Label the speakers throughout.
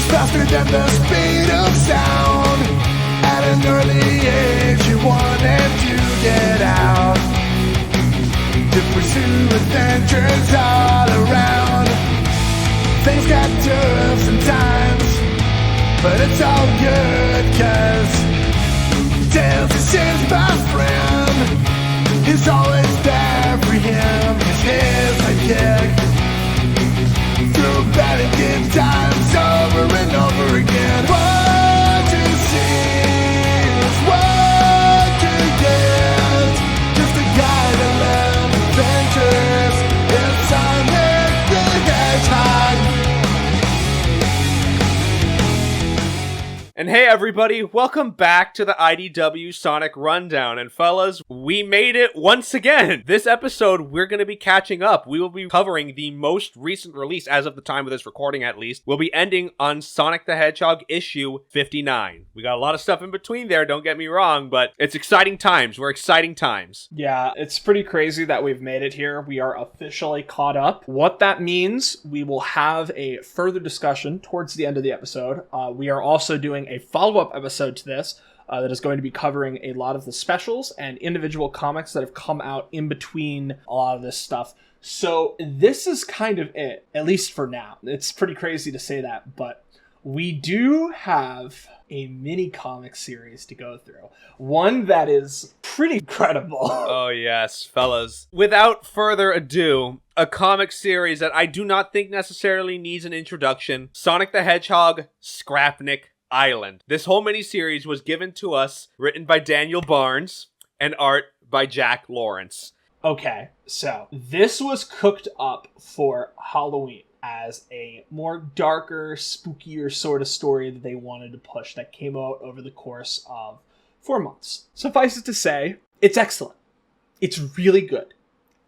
Speaker 1: faster than the speed of sound. At an early age you wanted to get out, to pursue adventures all around. Things got tough sometimes, but it's all good, cause Tails is his best friend. He's always there for him, he's his sidekick. Through bad and good times, over and over again. What you see is what you get. Just a guy to live adventures. It's Sonic the Hedgehog.
Speaker 2: And hey everybody, welcome back to the IDW Sonic Rundown. And fellas, we made it once again. This episode, we're going to be catching up. We will be covering the most recent release, as of the time of this recording at least. We'll be ending on Sonic the Hedgehog issue 59. We got a lot of stuff in between there, don't get me wrong, but it's exciting times. We're exciting times.
Speaker 3: Yeah, it's pretty crazy that we've made it here. We are officially caught up. What that means, we will have a further discussion towards the end of the episode. We are also doing a follow-up episode to this that is going to be covering a lot of the specials and individual comics that have come out in between a lot of this stuff. So this is kind of it, at least for now. It's pretty crazy to say that, but we do have a mini comic series to go through. One that is pretty incredible.
Speaker 2: Oh yes, fellas. Without further ado, a comic series that I do not think necessarily needs an introduction. Sonic the Hedgehog, Scrapnik Island. This whole miniseries was given to us, written by Daniel Barnes, and art by Jack Lawrence.
Speaker 3: Okay, so this was cooked up for Halloween as a more darker, spookier sort of story that they wanted to push that came out over the course of 4 months. Suffice it to say, it's excellent. It's really good.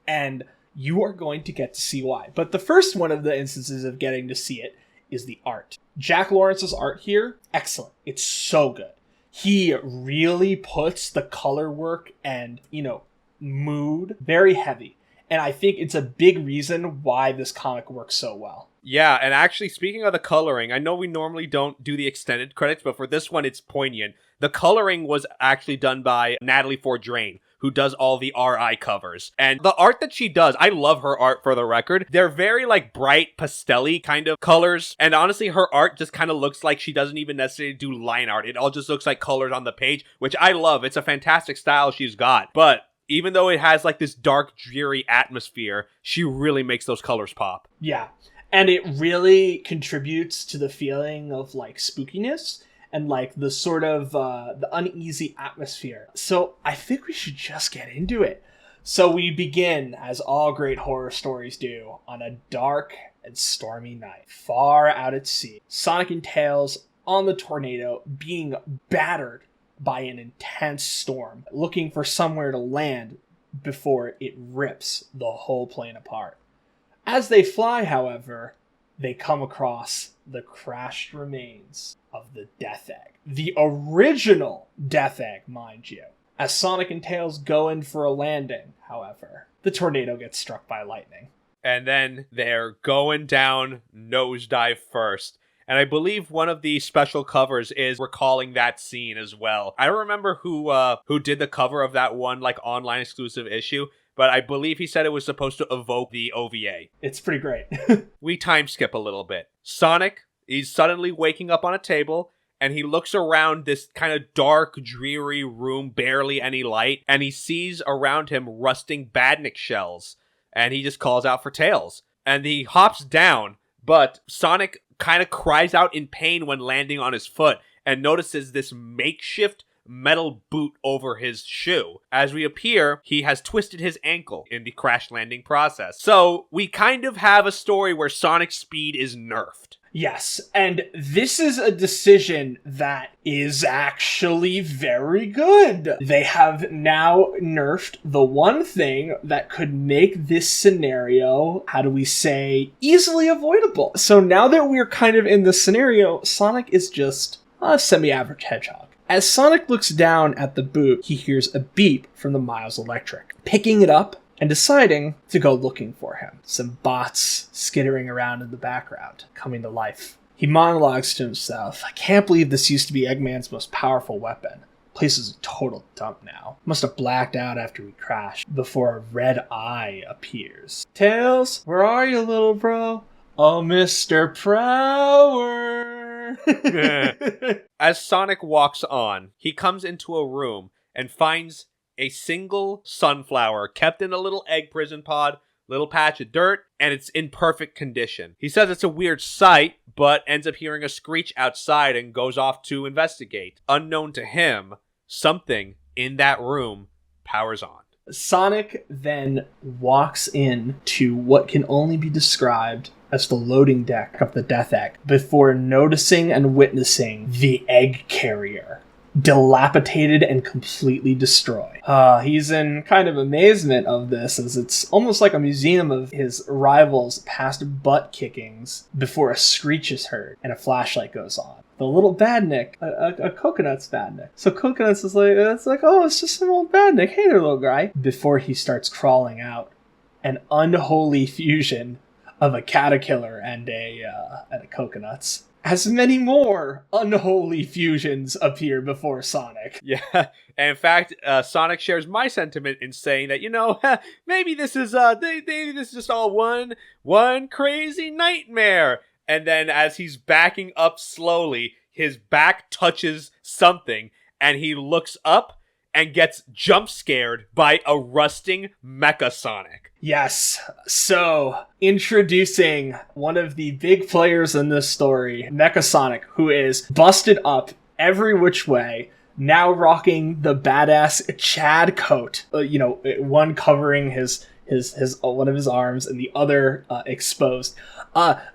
Speaker 3: And you are going to get to see why. But the first one of the instances of getting to see it is the art. Jack Lawrence's art here, excellent. It's so good. He really puts the color work and, mood very heavy. And I think it's a big reason why this comic works so well.
Speaker 2: Yeah, and actually, speaking of the coloring, I know we normally don't do the extended credits, but for this one, it's poignant. The coloring was actually done by Natalie Fordrain, who does all the RI covers. And the art that she does, I love her art for the record. They're very bright pastel-y kind of colors. And honestly, her art just kind of looks like she doesn't even necessarily do line art. It all just looks like colors on the page, which I love. It's a fantastic style she's got. But even though it has this dark, dreary atmosphere, she really makes those colors pop.
Speaker 3: Yeah. And it really contributes to the feeling of spookiness and the sort of the uneasy atmosphere. So I think we should just get into it. So we begin, as all great horror stories do, on a dark and stormy night, far out at sea. Sonic and Tails on the tornado, being battered by an intense storm, looking for somewhere to land before it rips the whole plane apart. As they fly, however, they come across the crashed remains of the Death Egg. The original Death Egg, mind you. As Sonic and Tails go in for a landing, however, the tornado gets struck by lightning.
Speaker 2: And then they're going down nosedive first. And I believe one of the special covers is recalling that scene as well. I don't remember who did the cover of that one online exclusive issue, but I believe he said it was supposed to evoke the OVA.
Speaker 3: It's pretty great.
Speaker 2: We time skip a little bit. Sonic, he's suddenly waking up on a table, and he looks around this kind of dark, dreary room, barely any light, and he sees around him rusting badnik shells, and he just calls out for Tails. And he hops down, but Sonic kind of cries out in pain when landing on his foot, and notices this makeshift metal boot over his shoe. As we appear, he has twisted his ankle in the crash landing process. So we kind of have a story where Sonic's speed is nerfed.
Speaker 3: Yes, and this is a decision that is actually very good. They have now nerfed the one thing that could make this scenario, easily avoidable. So now that we're kind of in this scenario, Sonic is just a semi-average hedgehog. As Sonic looks down at the boot, he hears a beep from the Miles Electric. Picking it up and deciding to go looking for him. Some bots skittering around in the background, coming to life. He monologues to himself. I can't believe this used to be Eggman's most powerful weapon. Place is a total dump now. Must have blacked out after we crashed before a red eye appears. Tails, where are you, little bro? Oh, Mr. Prower.
Speaker 2: As Sonic walks on, he comes into a room and finds a single sunflower kept in a little egg prison pod, little patch of dirt, and it's in perfect condition. He says it's a weird sight, but ends up hearing a screech outside and goes off to investigate. Unknown to him, something in that room powers on.
Speaker 3: Sonic then walks in to what can only be described as the loading deck of the Death Egg before noticing and witnessing the egg carrier dilapidated and completely destroyed. He's in kind of amazement of this, as it's almost like a museum of his rivals' past butt kickings before a screech is heard and a flashlight goes on. The little badnik, a Coconut's badnik. So Coconut's is like, oh, it's just an old badnik. Hey there, little guy. Before he starts crawling out, an unholy fusion of a caterpillar and a Coconut's. As many more unholy fusions appear before Sonic.
Speaker 2: Yeah, and in fact, Sonic shares my sentiment in saying that, maybe this is this is just all one crazy nightmare. And then as he's backing up slowly, his back touches something, and he looks up and gets jump scared by a rusting Mecha Sonic.
Speaker 3: Yes. So, introducing one of the big players in this story, Mecha Sonic, who is busted up every which way, now rocking the badass Chad coat. One covering his one of his arms and the other exposed.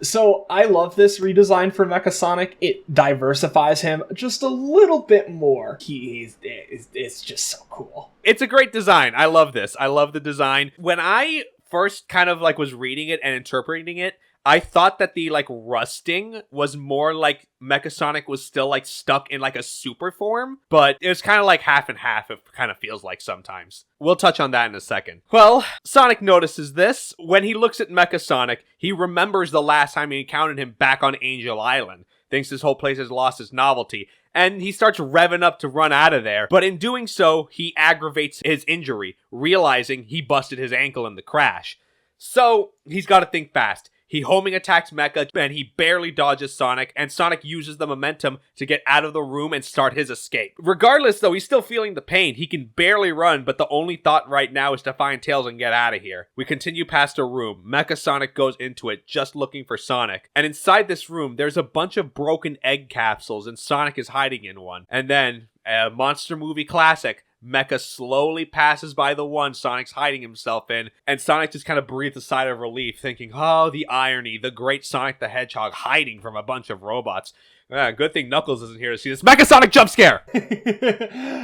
Speaker 3: So I love this redesign for Mecha Sonic. It diversifies him just a little bit more. It's just so cool.
Speaker 2: It's a great design. I love this. I love the design. When I first kind of was reading it and interpreting it, I thought that the rusting was more like Mecha Sonic was still stuck in a super form, but it was kind of half and half, it kind of feels like sometimes. We'll touch on that in a second. Well, Sonic notices this. When he looks at Mecha Sonic, he remembers the last time he encountered him back on Angel Island. Thinks this whole place has lost its novelty, and he starts revving up to run out of there. But in doing so, he aggravates his injury, realizing he busted his ankle in the crash. So he's got to think fast. He homing attacks Mecha, and he barely dodges Sonic, and Sonic uses the momentum to get out of the room and start his escape. Regardless, though, he's still feeling the pain. He can barely run, but the only thought right now is to find Tails and get out of here. We continue past a room. Mecha Sonic goes into it, just looking for Sonic. And inside this room, there's a bunch of broken egg capsules, and Sonic is hiding in one. And then, a monster movie classic, Mecha slowly passes by the one Sonic's hiding himself in, and Sonic just kind of breathes a sigh of relief, thinking, oh, the irony, the great Sonic the Hedgehog hiding from a bunch of robots. Good thing Knuckles isn't here to see this Mecha Sonic jump scare!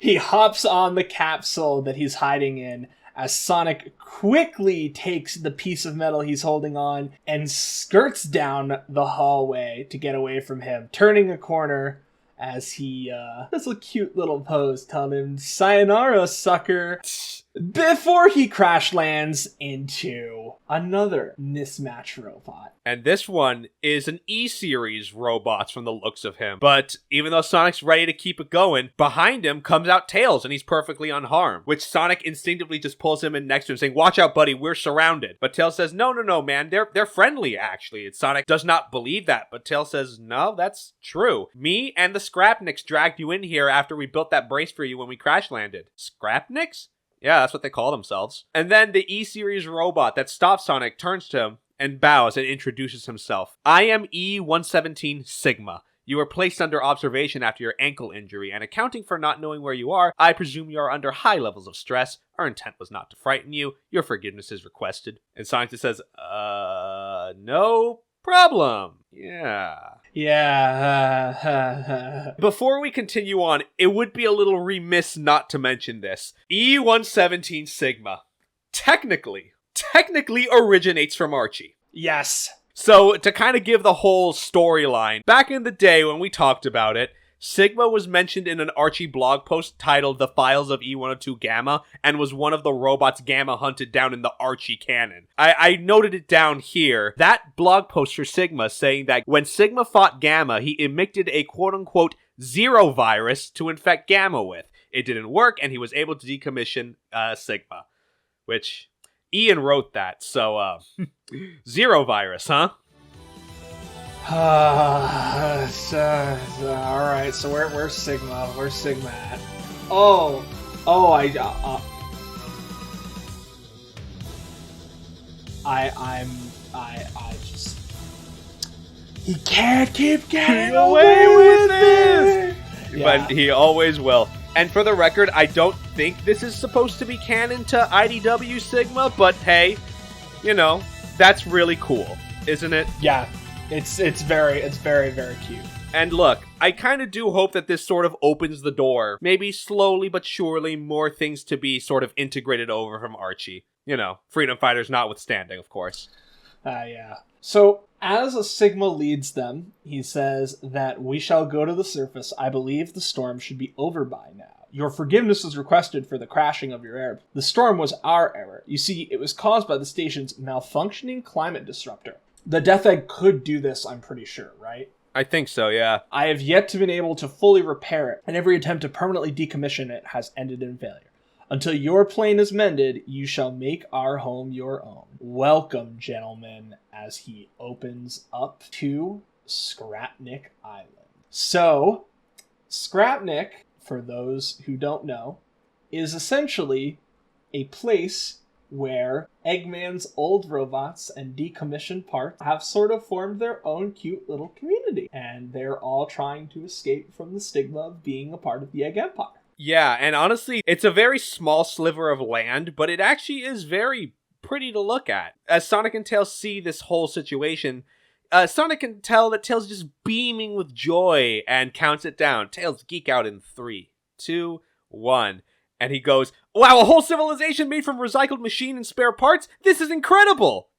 Speaker 3: He hops on the capsule that he's hiding in, as Sonic quickly takes the piece of metal he's holding on and skirts down the hallway to get away from him, turning a corner as he does a cute little pose telling him, sayonara, sucker, before he crash lands into another mismatch robot.
Speaker 2: And this one is an E-Series robot from the looks of him. But even though Sonic's ready to keep it going, behind him comes out Tails, and he's perfectly unharmed, which Sonic instinctively just pulls him in next to him, saying, watch out, buddy, we're surrounded. But Tails says, no, man, they're friendly, actually. And Sonic does not believe that, but Tails says, no, that's true. Me and the Scrapniks dragged you in here after we built that brace for you when we crash landed. Scrapniks? Yeah, that's what they call themselves. And then the E-Series robot that stops Sonic turns to him and bows and introduces himself. I am E-117 Sigma. You were placed under observation after your ankle injury, and accounting for not knowing where you are, I presume you are under high levels of stress. Our intent was not to frighten you. Your forgiveness is requested. And Sonic just says, no problem. Yeah.
Speaker 3: Yeah.
Speaker 2: Before we continue on, it would be a little remiss not to mention this. E-117 Sigma technically originates from Archie.
Speaker 3: Yes.
Speaker 2: So, to kind of give the whole storyline, back in the day when we talked about it, Sigma was mentioned in an Archie blog post titled The Files of E102 Gamma and was one of the robots Gamma hunted down in the Archie canon. I noted it down here. That blog post for Sigma saying that when Sigma fought Gamma, he emitted a quote-unquote zero virus to infect Gamma with. It didn't work, and he was able to decommission Sigma. Which, Ian wrote that, so, zero virus, huh?
Speaker 3: Alright, so where's Sigma? Where's Sigma at? I just... He can't keep getting away with this!
Speaker 2: Yeah. But he always will. And for the record, I don't think this is supposed to be canon to IDW Sigma, but hey, you know, that's really cool, isn't it?
Speaker 3: Yeah. It's very, very cute.
Speaker 2: And look, I kind of do hope that this sort of opens the door. Maybe slowly but surely more things to be sort of integrated over from Archie. You know, freedom fighters notwithstanding, of course.
Speaker 3: Yeah. So, as a Sigma leads them, he says that we shall go to the surface. I believe the storm should be over by now. Your forgiveness is requested for the crashing of your airplane. The storm was our error. You see, it was caused by the station's malfunctioning climate disruptor. The Death Egg could do this, I'm pretty sure, right?
Speaker 2: I think so, yeah.
Speaker 3: I have yet to been able to fully repair it, and every attempt to permanently decommission it has ended in failure. Until your plane is mended, you shall make our home your own. Welcome, gentlemen, as he opens up to Scrapnik Island. So, Scrapnik, for those who don't know, is essentially a place where Eggman's old robots and decommissioned parts have sort of formed their own cute little community. And they're all trying to escape from the stigma of being a part of the Egg Empire.
Speaker 2: Yeah, and honestly, it's a very small sliver of land, but it actually is very pretty to look at. As Sonic and Tails see this whole situation, Sonic can tell that Tails is just beaming with joy and counts it down. Tails geek out in 3, 2, 1. And he goes, wow, a whole civilization made from recycled machine and spare parts? This is incredible!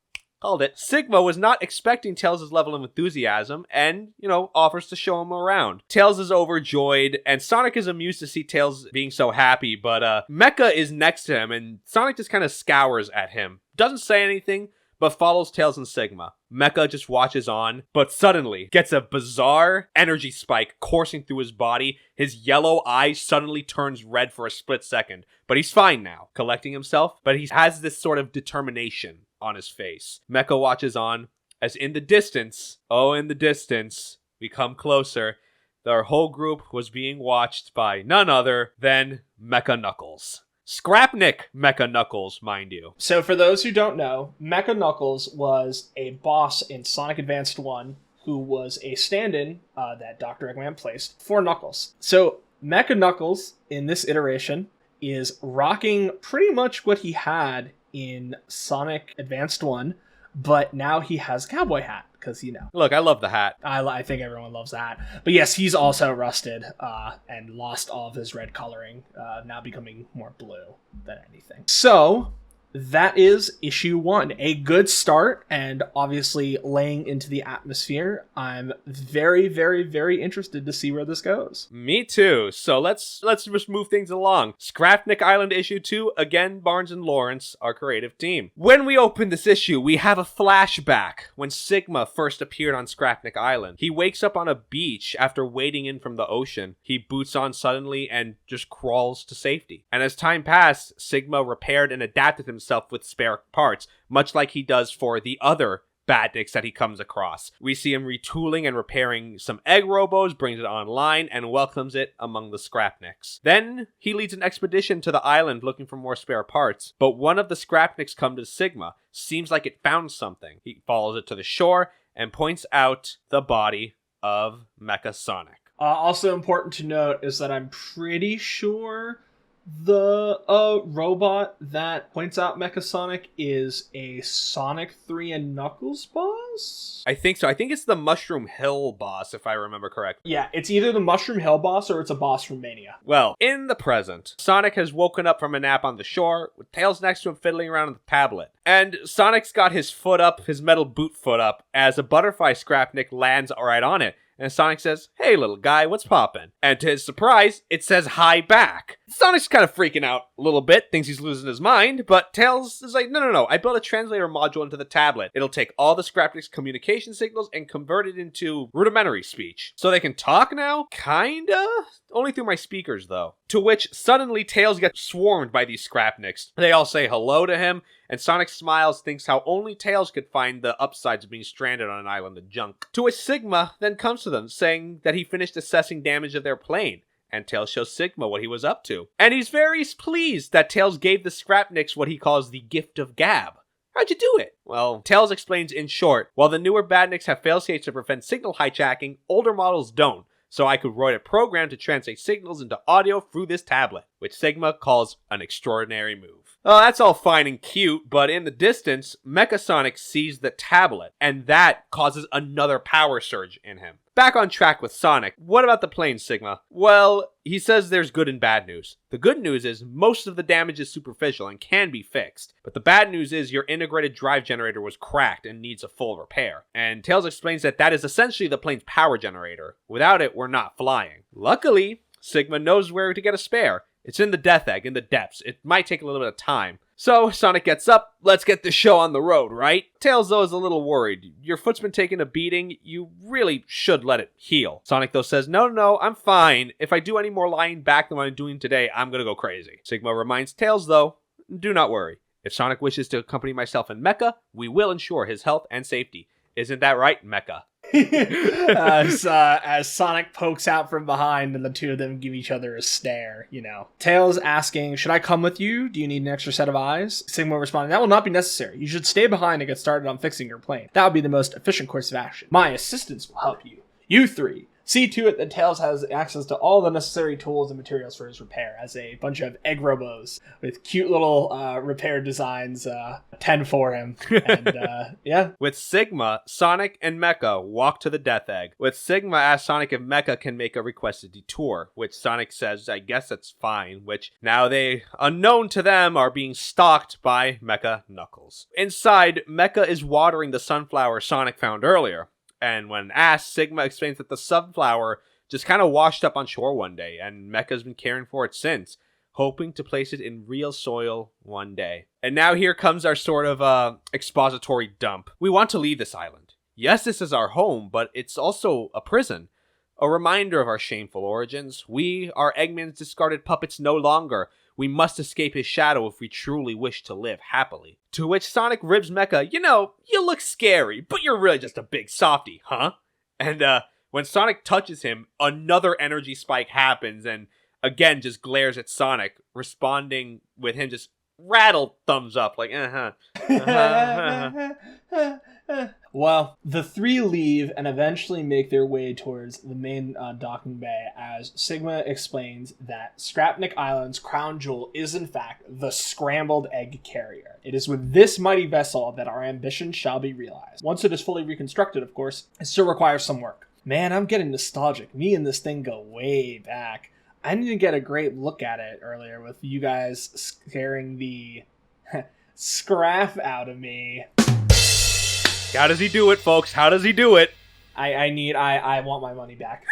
Speaker 2: Called it. Sigma was not expecting Tails' level of enthusiasm and, you know, offers to show him around. Tails is overjoyed, and Sonic is amused to see Tails being so happy, but Mecha is next to him, and Sonic just kind of scours at him. Doesn't say anything, but follows Tails and Sigma. Mecha just watches on, but suddenly gets a bizarre energy spike coursing through his body. His yellow eye suddenly turns red for a split second, but he's fine now, collecting himself, but he has this sort of determination on his face. Mecha watches on, as in the distance, we come closer, their whole group was being watched by none other than Mecha Knuckles. Scrapnik Mecha Knuckles, mind you.
Speaker 3: So for those who don't know, Mecha Knuckles was a boss in Sonic Advanced 1 who was a stand-in that Dr. Eggman placed for Knuckles. So Mecha Knuckles, in this iteration, is rocking pretty much what he had in Sonic Advanced 1, but now he has a cowboy hat, because, you know.
Speaker 2: Look, I love the hat.
Speaker 3: I think everyone loves that. But yes, he's also rusted and lost all of his red coloring, now becoming more blue than anything. So, that is issue 1. A good start, and obviously laying into the atmosphere. I'm very, very, very interested to see where this goes.
Speaker 2: Me too. So let's just move things along. Scrapnik Island issue 2, again, Barnes and Lawrence, our creative team. When we open this issue, we have a flashback when Sigma first appeared on Scrapnik Island. He wakes up on a beach after wading in from the ocean. He boots on suddenly and just crawls to safety. And as time passed, Sigma repaired and adapted himself with spare parts, much like he does for the other badniks that he comes across. We see him retooling and repairing some egg robos, brings it online, and welcomes it among the Scrapniks. Then he leads an expedition to the island looking for more spare parts, but one of the Scrapniks come to Sigma. Seems like it found something. He follows it to the shore and points out the body of Mecha Sonic.
Speaker 3: Also important to note is that I'm pretty sure the robot that points out Mecha Sonic is a Sonic 3 and Knuckles boss?
Speaker 2: I think so. I think it's the Mushroom Hill boss, if I remember correctly.
Speaker 3: Yeah, it's either the Mushroom Hill boss or it's a boss from Mania.
Speaker 2: Well, in the present, Sonic has woken up from a nap on the shore, with Tails next to him fiddling around with the tablet. And Sonic's got his foot up, his metal boot foot up, as a butterfly Scrapnik lands right on it. And Sonic says, "Hey, little guy, what's poppin'?" And to his surprise, it says hi back. Sonic's kind of freaking out a little bit, thinks he's losing his mind, but Tails is like, no, I built a translator module into the tablet. It'll take all the Scrapnik's communication signals and convert it into rudimentary speech. So they can talk now? Kinda? Only through my speakers, though. To which, suddenly, Tails gets swarmed by these Scrapniks. They all say hello to him, and Sonic smiles, thinks how only Tails could find the upsides of being stranded on an island of junk. To which Sigma then comes to them, saying that he finished assessing damage of their plane. And Tails shows Sigma what he was up to. And he's very pleased that Tails gave the Scrapniks what he calls the gift of gab. How'd you do it? Well, Tails explains in short, while the newer Badniks have failsafes to prevent signal hijacking, older models don't. So I could write a program to translate signals into audio through this tablet, which Sigma calls an extraordinary move. Oh, that's all fine and cute, but in the distance, Mecha Sonic sees the tablet, and that causes another power surge in him. Back on track with Sonic, what about the plane, Sigma? Well, he says there's good and bad news. The good news is most of the damage is superficial and can be fixed, but the bad news is your integrated drive generator was cracked and needs a full repair. And Tails explains that that is essentially the plane's power generator. Without it, we're not flying. Luckily, Sigma knows where to get a spare. It's in the Death Egg, in the depths. It might take a little bit of time. So, Sonic gets up, let's get this show on the road, right? Tails, though, is a little worried. Your foot's been taking a beating, you really should let it heal. Sonic, though, says, no, I'm fine. If I do any more lying back than what I'm doing today, I'm gonna go crazy. Sigma reminds Tails, though, do not worry. If Sonic wishes to accompany myself and Mecha, we will ensure his health and safety. Isn't that right, Mecha?
Speaker 3: as Sonic pokes out from behind and the two of them give each other a stare, Tails asking, should I come with you? Do you need an extra set of eyes? Sigma responding, that will not be necessary. You should stay behind and get started on fixing your plane. That would be the most efficient course of action. My assistants will help you. You three. See to it that Tails has access to all the necessary tools and materials for his repair, as a bunch of egg robos with cute little repair designs tend for him. And yeah.
Speaker 2: With Sigma, Sonic and Mecha walk to the Death Egg. With Sigma asks Sonic if Mecha can make a requested detour, which Sonic says, I guess that's fine, which now they, unknown to them, are being stalked by Mecha Knuckles. Inside, Mecha is watering the sunflower Sonic found earlier. And when asked, Sigma explains that the sunflower just kind of washed up on shore one day, and Mecha's been caring for it since, hoping to place it in real soil one day. And now here comes our sort of expository dump. We want to leave this island. Yes, this is our home, but it's also a prison. A reminder of our shameful origins. We are Eggman's discarded puppets no longer. We must escape his shadow if we truly wish to live happily. To which Sonic ribs Mecha, you look scary, but you're really just a big softie, huh? And when Sonic touches him, another energy spike happens and again just glares at Sonic, responding with him just rattled thumbs up, like,
Speaker 3: Well, the three leave and eventually make their way towards the main docking bay as Sigma explains that Scrapnik Island's crown jewel is in fact the scrambled egg carrier. It is with this mighty vessel that our ambition shall be realized. Once it is fully reconstructed, of course, it still requires some work. Man, I'm getting nostalgic. Me and this thing go way back. I didn't get a great look at it earlier with you guys scaring the scrap out of me.
Speaker 2: How does he do it, folks? How does he do it?
Speaker 3: I want my money back.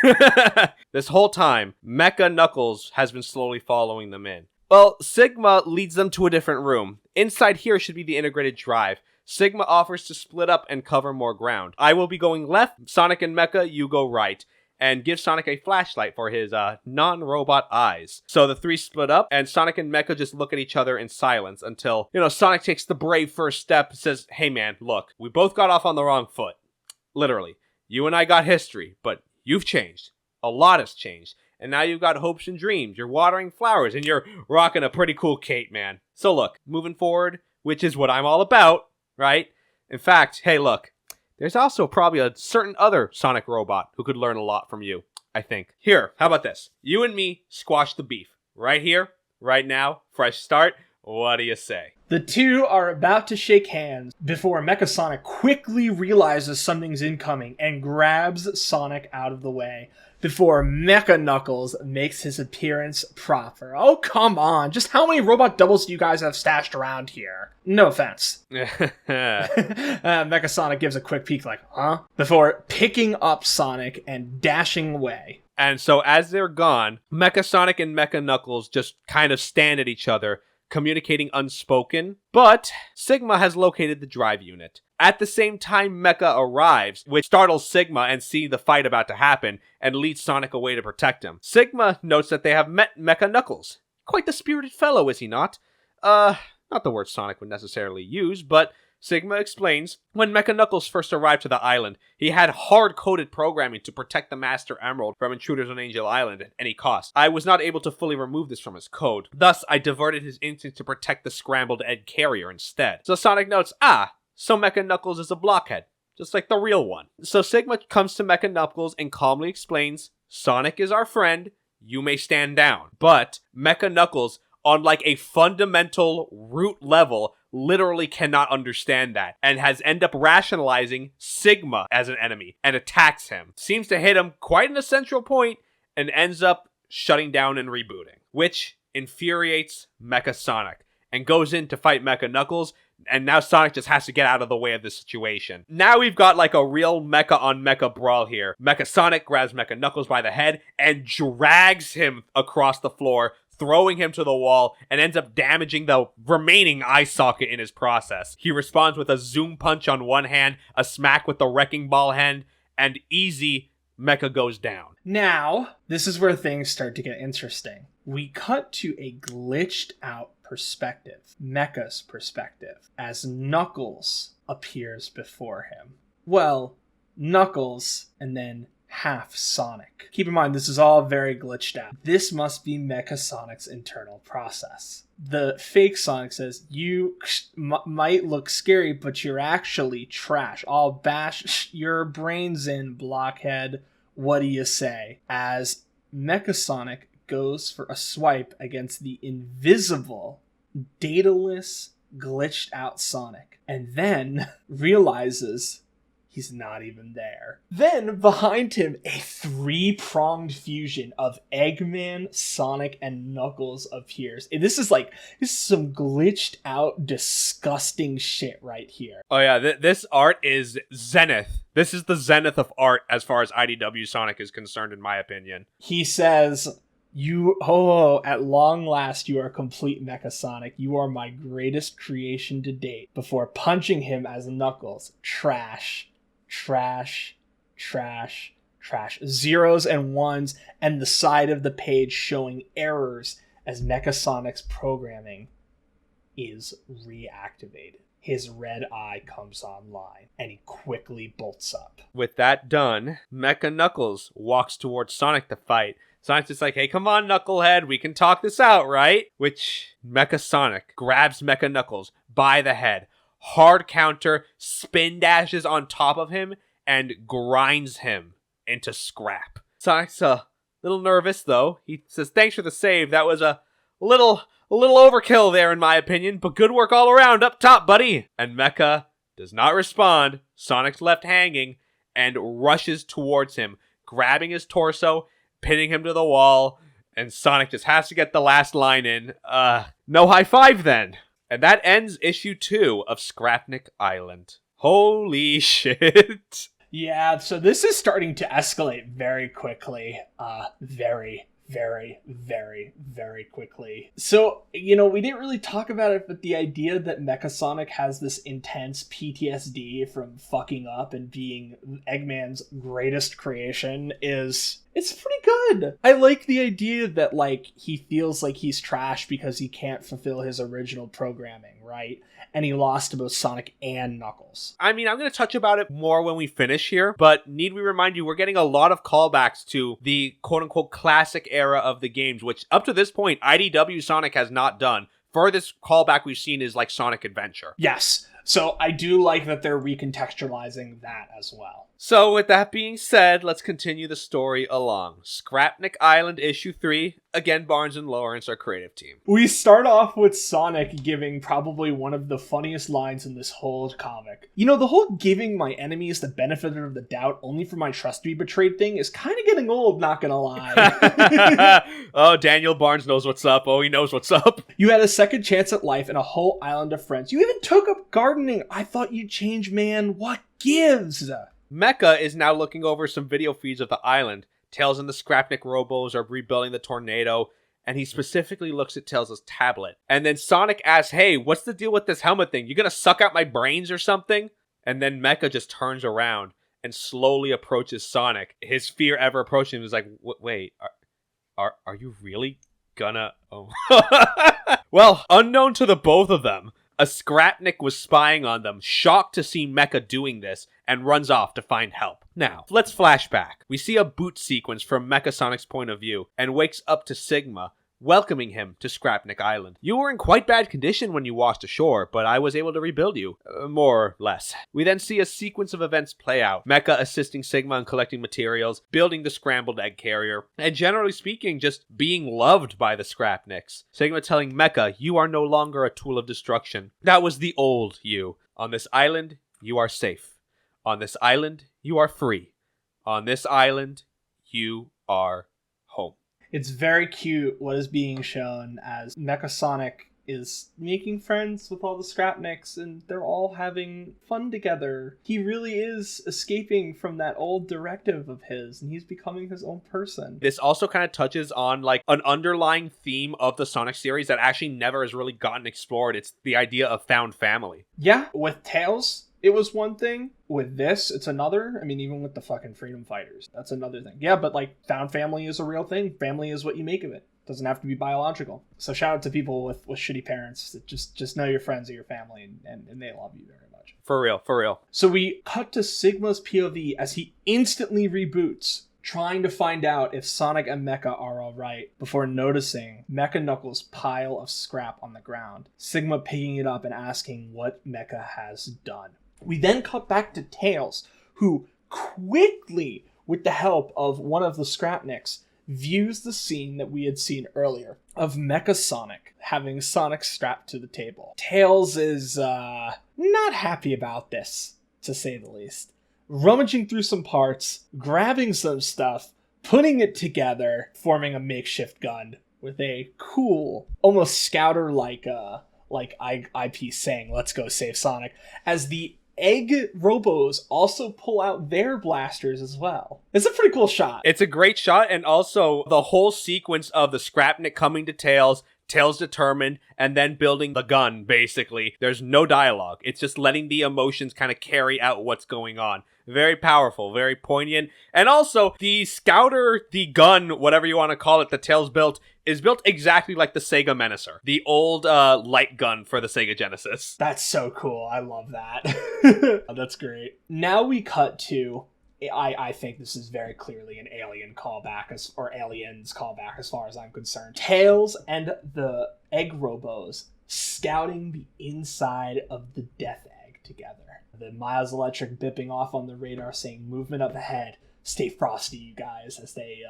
Speaker 2: This whole time, Mecha Knuckles has been slowly following them in. Well, Sigma leads them to a different room. Inside here should be the integrated drive. Sigma offers to split up and cover more ground. I will be going left, Sonic and Mecha, you go right. And give Sonic a flashlight for his non-robot eyes. So the three split up, and Sonic and Mecha just look at each other in silence until, Sonic takes the brave first step and says, hey man, look, we both got off on the wrong foot. Literally. You and I got history, but you've changed. A lot has changed. And now you've got hopes and dreams. You're watering flowers, and you're rocking a pretty cool cape, man. So look, moving forward, which is what I'm all about, right? In fact, hey look. There's also probably a certain other Sonic robot who could learn a lot from you, I think. Here, how about this? You and me squash the beef. Right here, right now, fresh start. What do you say?
Speaker 3: The two are about to shake hands before Mecha Sonic quickly realizes something's incoming and grabs Sonic out of the way. before Mecha Knuckles makes his appearance proper. Oh, come on. Just how many robot doubles do you guys have stashed around here? No offense. Mecha Sonic gives a quick peek like, huh? Before picking up Sonic and dashing away.
Speaker 2: And so as they're gone, Mecha Sonic and Mecha Knuckles just kind of stand at each other, communicating unspoken. But Sigma has located the drive unit. At the same time, Mecha arrives, which startles Sigma and sees the fight about to happen, and leads Sonic away to protect him. Sigma notes that they have met Mecha Knuckles. Quite the spirited fellow, is he not? Not the word Sonic would necessarily use, but Sigma explains, when Mecha Knuckles first arrived to the island, he had hard-coded programming to protect the Master Emerald from intruders on Angel Island at any cost. I was not able to fully remove this from his code. Thus, I diverted his instinct to protect the scrambled egg carrier instead. So Sonic notes, so Mecha Knuckles is a blockhead, just like the real one. So Sigma comes to Mecha Knuckles and calmly explains, Sonic is our friend, you may stand down. But Mecha Knuckles, on like a fundamental root level, literally cannot understand that, and has ended up rationalizing Sigma as an enemy, and attacks him. Seems to hit him quite in a central point, and ends up shutting down and rebooting, which infuriates Mecha Sonic, and goes in to fight Mecha Knuckles, and now Sonic just has to get out of the way of this situation. Now we've got like a real mecha on mecha brawl here. Mecha Sonic grabs Mecha Knuckles by the head, and drags him across the floor, throwing him to the wall, and ends up damaging the remaining eye socket in his process. He responds with a zoom punch on one hand, a smack with the wrecking ball hand, and easy, Mecha goes down.
Speaker 3: Now, this is where things start to get interesting. We cut to a glitched out perspective, Mecha's perspective, as Knuckles appears before him. Well, Knuckles, and then half Sonic. Keep in mind, this is all very glitched out. This must be Mecha Sonic's internal process. The fake Sonic says, you might look scary, but you're actually trash. I'll bash your brains in, blockhead. What do you say? As Mecha Sonic goes for a swipe against the invisible, dataless, glitched out Sonic, and then realizes he's not even there. Then, behind him, a three-pronged fusion of Eggman, Sonic, and Knuckles appears. And this is some glitched out, disgusting shit right here.
Speaker 2: Oh yeah, this art is zenith. This is the zenith of art as far as IDW Sonic is concerned, in my opinion.
Speaker 3: He says, at long last, you are complete Mecha Sonic. You are my greatest creation to date. Before punching him as Knuckles. Trash. Trash, trash, trash. Zeros and ones, and the side of the page showing errors as Mecha Sonic's programming is reactivated. His red eye comes online, and he quickly bolts up.
Speaker 2: With that done, Mecha Knuckles walks towards Sonic to fight. Sonic's just like, hey, come on, Knucklehead, we can talk this out, right? Which Mecha Sonic grabs Mecha Knuckles by the head, hard counter, spin dashes on top of him, and grinds him into scrap. Sonic's a little nervous, though. He says, thanks for the save. That was a little overkill there, in my opinion, but good work all around up top, buddy. And Mecha does not respond. Sonic's left hanging and rushes towards him, grabbing his torso, pinning him to the wall, and Sonic just has to get the last line in. No high five then. And that ends issue 2 of Scrapnik Island. Holy shit.
Speaker 3: Yeah, so this is starting to escalate very quickly. Very, very, very, very quickly. So, we didn't really talk about it, but the idea that Mecha Sonic has this intense PTSD from fucking up and being Eggman's greatest creation it's pretty good. I like the idea that, he feels like he's trash because he can't fulfill his original programming, right? And he lost to both Sonic and Knuckles.
Speaker 2: I mean, I'm going to touch about it more when we finish here, but need we remind you, we're getting a lot of callbacks to the quote-unquote classic era of the games, which up to this point, IDW Sonic has not done. Furthest callback we've seen is Sonic Adventure.
Speaker 3: Yes. So I do like that they're recontextualizing that as well.
Speaker 2: So with that being said, let's continue the story along. Scrapnik Island issue 3. Again, Barnes and Lawrence, our creative team.
Speaker 3: We start off with Sonic giving probably one of the funniest lines in this whole comic. You know, the whole giving my enemies the benefit of the doubt only for my trust to be betrayed thing is kind of getting old, not gonna lie.
Speaker 2: Oh, Daniel Barnes knows what's up. Oh, he knows what's up.
Speaker 3: You had a second chance at life and a whole island of friends. You even took up gardening. I thought you'd change, man. What gives?
Speaker 2: Mecha is now looking over some video feeds of the island. Tails and the Scrapnik Robos are rebuilding the tornado, and he specifically looks at Tails' tablet. And then Sonic asks, hey, what's the deal with this helmet thing? You gonna suck out my brains or something? And then Mecha just turns around and slowly approaches Sonic. His fear ever approaching him is like, wait, are you really gonna... Oh. Well, unknown to the both of them, a Scrapnik was spying on them, shocked to see Mecha doing this, and runs off to find help. Now, let's flash back. We see a boot sequence from Mecha Sonic's point of view, and wakes up to Sigma, welcoming him to Scrapnik Island. You were in quite bad condition when you washed ashore, but I was able to rebuild you. More or less. We then see a sequence of events play out. Mecha assisting Sigma in collecting materials, building the scrambled egg carrier, and generally speaking, just being loved by the Scrapniks. Sigma telling Mecha, you are no longer a tool of destruction. That was the old you. On this island, you are safe. On this island, you are free. On this island, you are home.
Speaker 3: It's very cute what is being shown as Mecha Sonic is making friends with all the Scrapniks and they're all having fun together. He really is escaping from that old directive of his and he's becoming his own person.
Speaker 2: This also kind of touches on like an underlying theme of the Sonic series that actually never has really gotten explored. It's the idea of found family.
Speaker 3: Yeah, with Tails, it was one thing. With this, it's another. I mean, even with the fucking freedom fighters, that's another thing. Yeah, but like found family is a real thing. Family is what you make of it. Doesn't have to be biological. So shout out to people with shitty parents that just know your friends are your family and they love you very much.
Speaker 2: For real, for real.
Speaker 3: So we cut to Sigma's POV as he instantly reboots, trying to find out if Sonic and Mecha are alright before noticing Mecha Knuckles' pile of scrap on the ground. Sigma picking it up and asking what Mecha has done. We then cut back to Tails, who quickly, with the help of one of the Scrapniks, views the scene that we had seen earlier of Mecha Sonic having Sonic strapped to the table. Tails is not happy about this, to say the least. Rummaging through some parts, grabbing some stuff, putting it together, forming a makeshift gun with a cool, almost scouter-like eyepiece saying, let's go save Sonic, as the Egg Robos also pull out their blasters as well. It's a pretty cool shot.
Speaker 2: It's a great shot, and also the whole sequence of the Scrapnik coming to Tails, Tails determined, and then building the gun, basically. There's no dialogue. It's just letting the emotions kind of carry out what's going on. Very powerful, very poignant. And also, the scouter, the gun, whatever you want to call it, that Tails built, is built exactly like the Sega Menacer. The old light gun for the Sega Genesis.
Speaker 3: That's so cool. I love that. That's great. Now we cut to... I think this is very clearly an alien callback, or aliens callback as far as I'm concerned. Tails and the Egg Robos scouting the inside of the Death Egg together. The Miles Electric bipping off on the radar saying, movement up ahead. Stay frosty, you guys, as they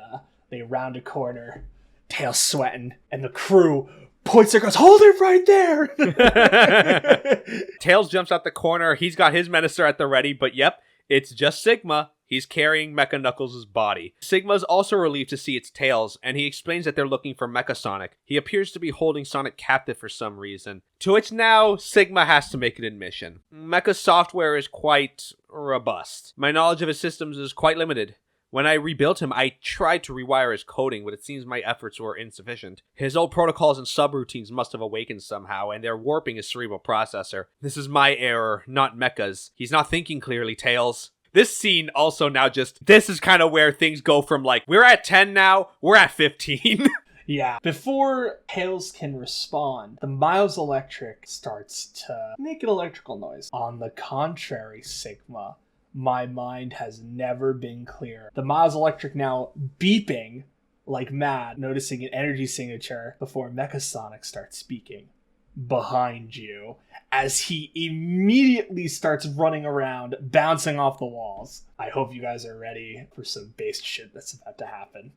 Speaker 3: round a corner. Tails sweating, and the crew points their guns, hold it right there!
Speaker 2: Tails jumps out the corner. He's got his Menacer at the ready, but yep, it's just Sigma. He's carrying Mecha Knuckles' body. Sigma's also relieved to see it's Tails, and he explains that they're looking for Mecha Sonic. He appears to be holding Sonic captive for some reason. To which now, Sigma has to make an admission. Mecha's software is quite robust. My knowledge of his systems is quite limited. When I rebuilt him, I tried to rewire his coding, but it seems my efforts were insufficient. His old protocols and subroutines must have awakened somehow, and they're warping his cerebral processor. This is my error, not Mecha's. He's not thinking clearly, Tails. This scene also now this is kind of where things go from like, we're at 10 now, we're at 15.
Speaker 3: Yeah. Before Tails can respond, the Miles Electric starts to make an electrical noise. On the contrary, Sigma, my mind has never been clearer. The Miles Electric now beeping like mad, noticing an energy signature before Mecha Sonic starts speaking. behind you as he immediately starts running around, bouncing off the walls. I hope you guys are ready for some based shit that's about to happen.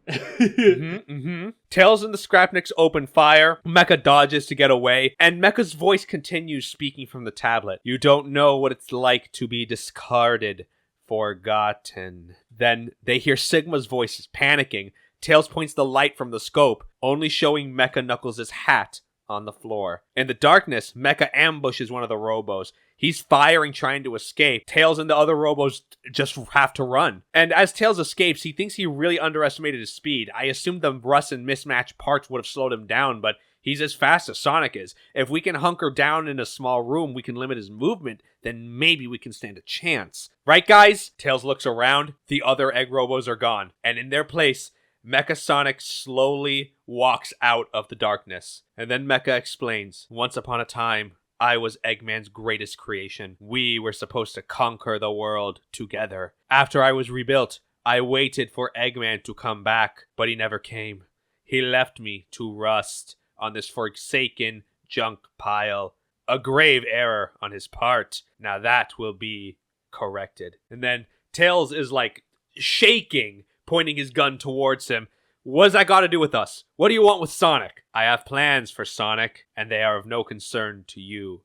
Speaker 2: Tails and the Scrapniks open fire. Mecha dodges to get away, and Mecha's voice continues speaking from the tablet. You don't know what it's like to be discarded, forgotten. Then they hear Sigma's voices panicking. Tails points the light from the scope, only showing Mecha Knuckles' hat on the floor. In the darkness, Mecha ambushes one of the robos. He's firing, trying to escape. Tails and the other robos just have to run. And as Tails escapes, he thinks he really underestimated his speed. I assumed the rust and mismatched parts would have slowed him down, but he's as fast as Sonic is. If we can hunker down in a small room, we can limit his movement, then maybe we can stand a chance. Right, guys? Tails looks around. The other egg robos are gone. And in their place, Mecha Sonic slowly walks out of the darkness. And then Mecha explains, once upon a time, I was Eggman's greatest creation. We were supposed to conquer the world together. After I was rebuilt, I waited for Eggman to come back, but he never came. He left me to rust on this forsaken junk pile. A grave error on his part. Now that will be corrected. And then Tails is like shaking, pointing his gun towards him. What's that got to do with us? What do you want with Sonic? I have plans for Sonic, and they are of no concern to you.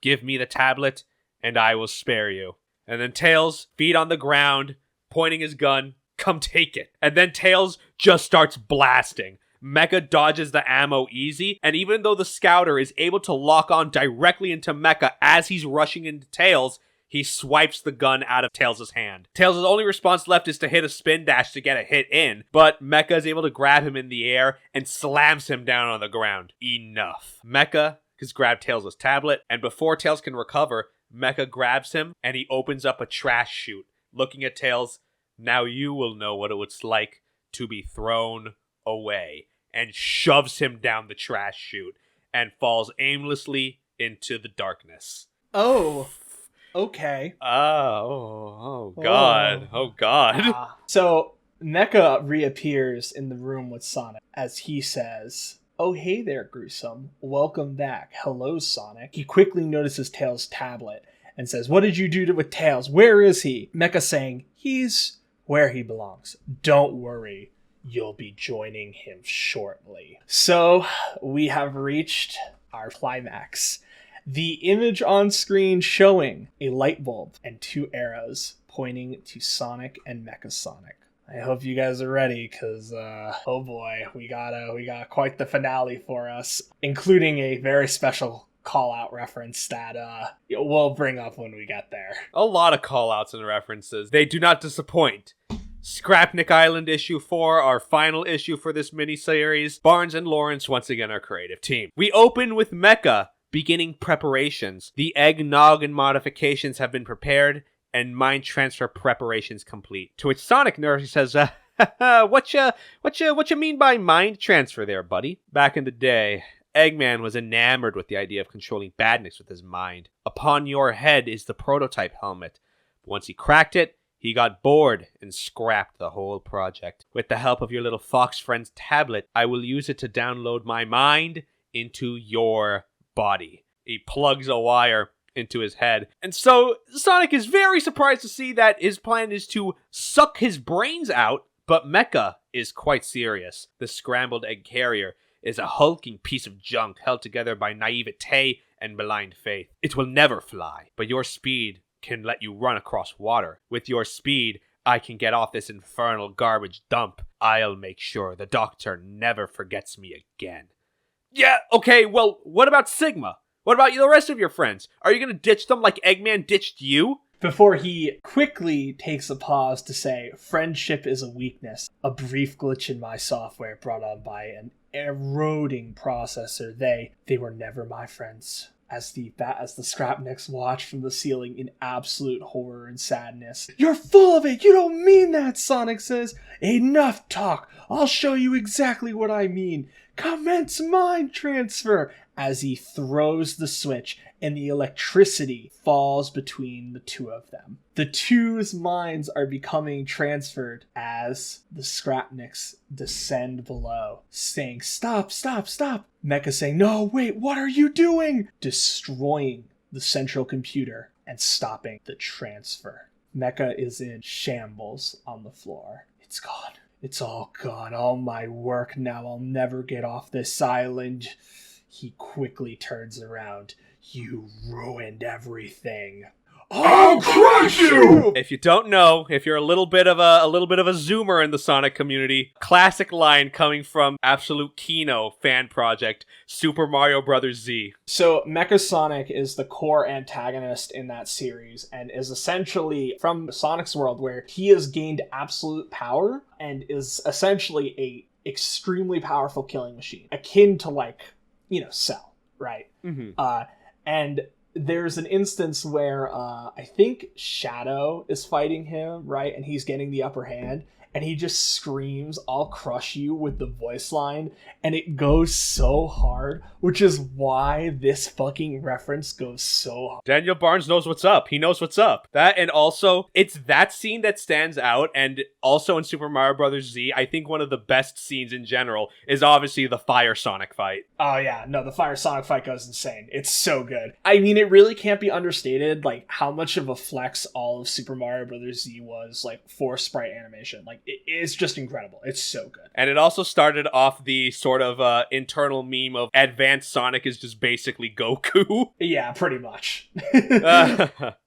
Speaker 2: Give me the tablet, and I will spare you. And then Tails, feet on the ground, pointing his gun, come take it. And then Tails just starts blasting. Mecha dodges the ammo easy, and even though the Scouter is able to lock on directly into Mecha as he's rushing into Tails, he swipes the gun out of Tails' hand. Tails' only response left is to hit a spin dash to get a hit in, but Mecha is able to grab him in the air and slams him down on the ground. Enough. Mecha has grabbed Tails' tablet, and before Tails can recover, Mecha grabs him and he opens up a trash chute. Looking at Tails, now you will know what it's like to be thrown away, and shoves him down the trash chute and falls aimlessly into the darkness.
Speaker 3: Oh. Okay.
Speaker 2: Oh God. Oh God.
Speaker 3: So Mecha reappears in the room with Sonic as he says, "Oh, hey there, Gruesome. Welcome back. Hello, Sonic." He quickly notices Tails' tablet and says, "What did you do with Tails? Where is he?" Mecha saying, "He's where he belongs. Don't worry. You'll be joining him shortly." So we have reached our climax. The image on screen showing a light bulb and two arrows pointing to Sonic and Mecha Sonic. I hope you guys are ready, because, oh boy, we got quite the finale for us, including a very special call-out reference that, we'll bring up when we get there.
Speaker 2: A lot of call-outs and references. They do not disappoint. Scrapnik Island issue 4, our final issue for this miniseries. Barnes and Lawrence once again our creative team. We open with Mecha beginning preparations. The eggnog and modifications have been prepared, and mind transfer preparations complete. To which Sonic nervously says, what you mean by mind transfer there, buddy? Back in the day, Eggman was enamored with the idea of controlling badness with his mind. Upon your head is the prototype helmet. But once he cracked it, he got bored and scrapped the whole project. With the help of your little fox friend's tablet, I will use it to download my mind into your body. He plugs a wire into his head. And so Sonic is very surprised to see that his plan is to suck his brains out, but Mecha is quite serious. The scrambled egg carrier is a hulking piece of junk held together by naivete and blind faith. It will never fly, but your speed can let you run across water. With your speed, I can get off this infernal garbage dump. I'll make sure the doctor never forgets me again. Yeah, okay, well, what about Sigma? What about the rest of your friends? Are you gonna ditch them like Eggman ditched you?
Speaker 3: Before he quickly takes a pause to say, "Friendship is a weakness. A brief glitch in my software brought on by an eroding processor. They were never my friends." As the Scrapniks watch from the ceiling in absolute horror and sadness. "You're full of it! You don't mean that!" Sonic says. "Enough talk! I'll show you exactly what I mean. commence mind transfer, as he throws the switch and the electricity falls between the two of them. The two's minds are becoming transferred as the Scrapniks descend below, saying, "Stop, stop, stop." Mecha saying, "No, wait, what are you doing?" Destroying the central computer and stopping the transfer. Mecha is in shambles on the floor. It's gone. It's all gone. All my work now. I'll never get off this island. He quickly turns around. "You ruined everything.
Speaker 1: I'll crush you!"
Speaker 2: If you don't know, if you're a little bit of a zoomer in the Sonic community, classic line coming from Absolute Kino fan project, Super Mario Bros. Z.
Speaker 3: So Mecha Sonic is the core antagonist in that series and is essentially from Sonic's world, where he has gained absolute power and is essentially a extremely powerful killing machine, akin to Cell, right?
Speaker 2: Mm-hmm.
Speaker 3: And there's an instance where I think Shadow is fighting him, right? And he's getting the upper hand. And he just screams, "I'll crush you," with the voice line. And it goes so hard, which is why this fucking reference goes so hard.
Speaker 2: Daniel Barnes knows what's up. He knows what's up. That, and also, it's that scene that stands out. And also in Super Mario Bros. Z, I think one of the best scenes in general is obviously the Fire Sonic fight.
Speaker 3: Oh yeah, no, the Fire Sonic fight goes insane. It's so good. I mean, it really can't be understated, how much of a flex all of Super Mario Bros. Z was, for sprite animation. It's just incredible. It's so good.
Speaker 2: And it also started off the sort of internal meme of Advanced Sonic is just basically Goku.
Speaker 3: Yeah, pretty much.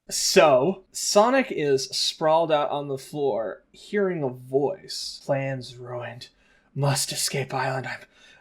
Speaker 3: So, Sonic is sprawled out on the floor, hearing a voice. "Plans ruined. Must escape island.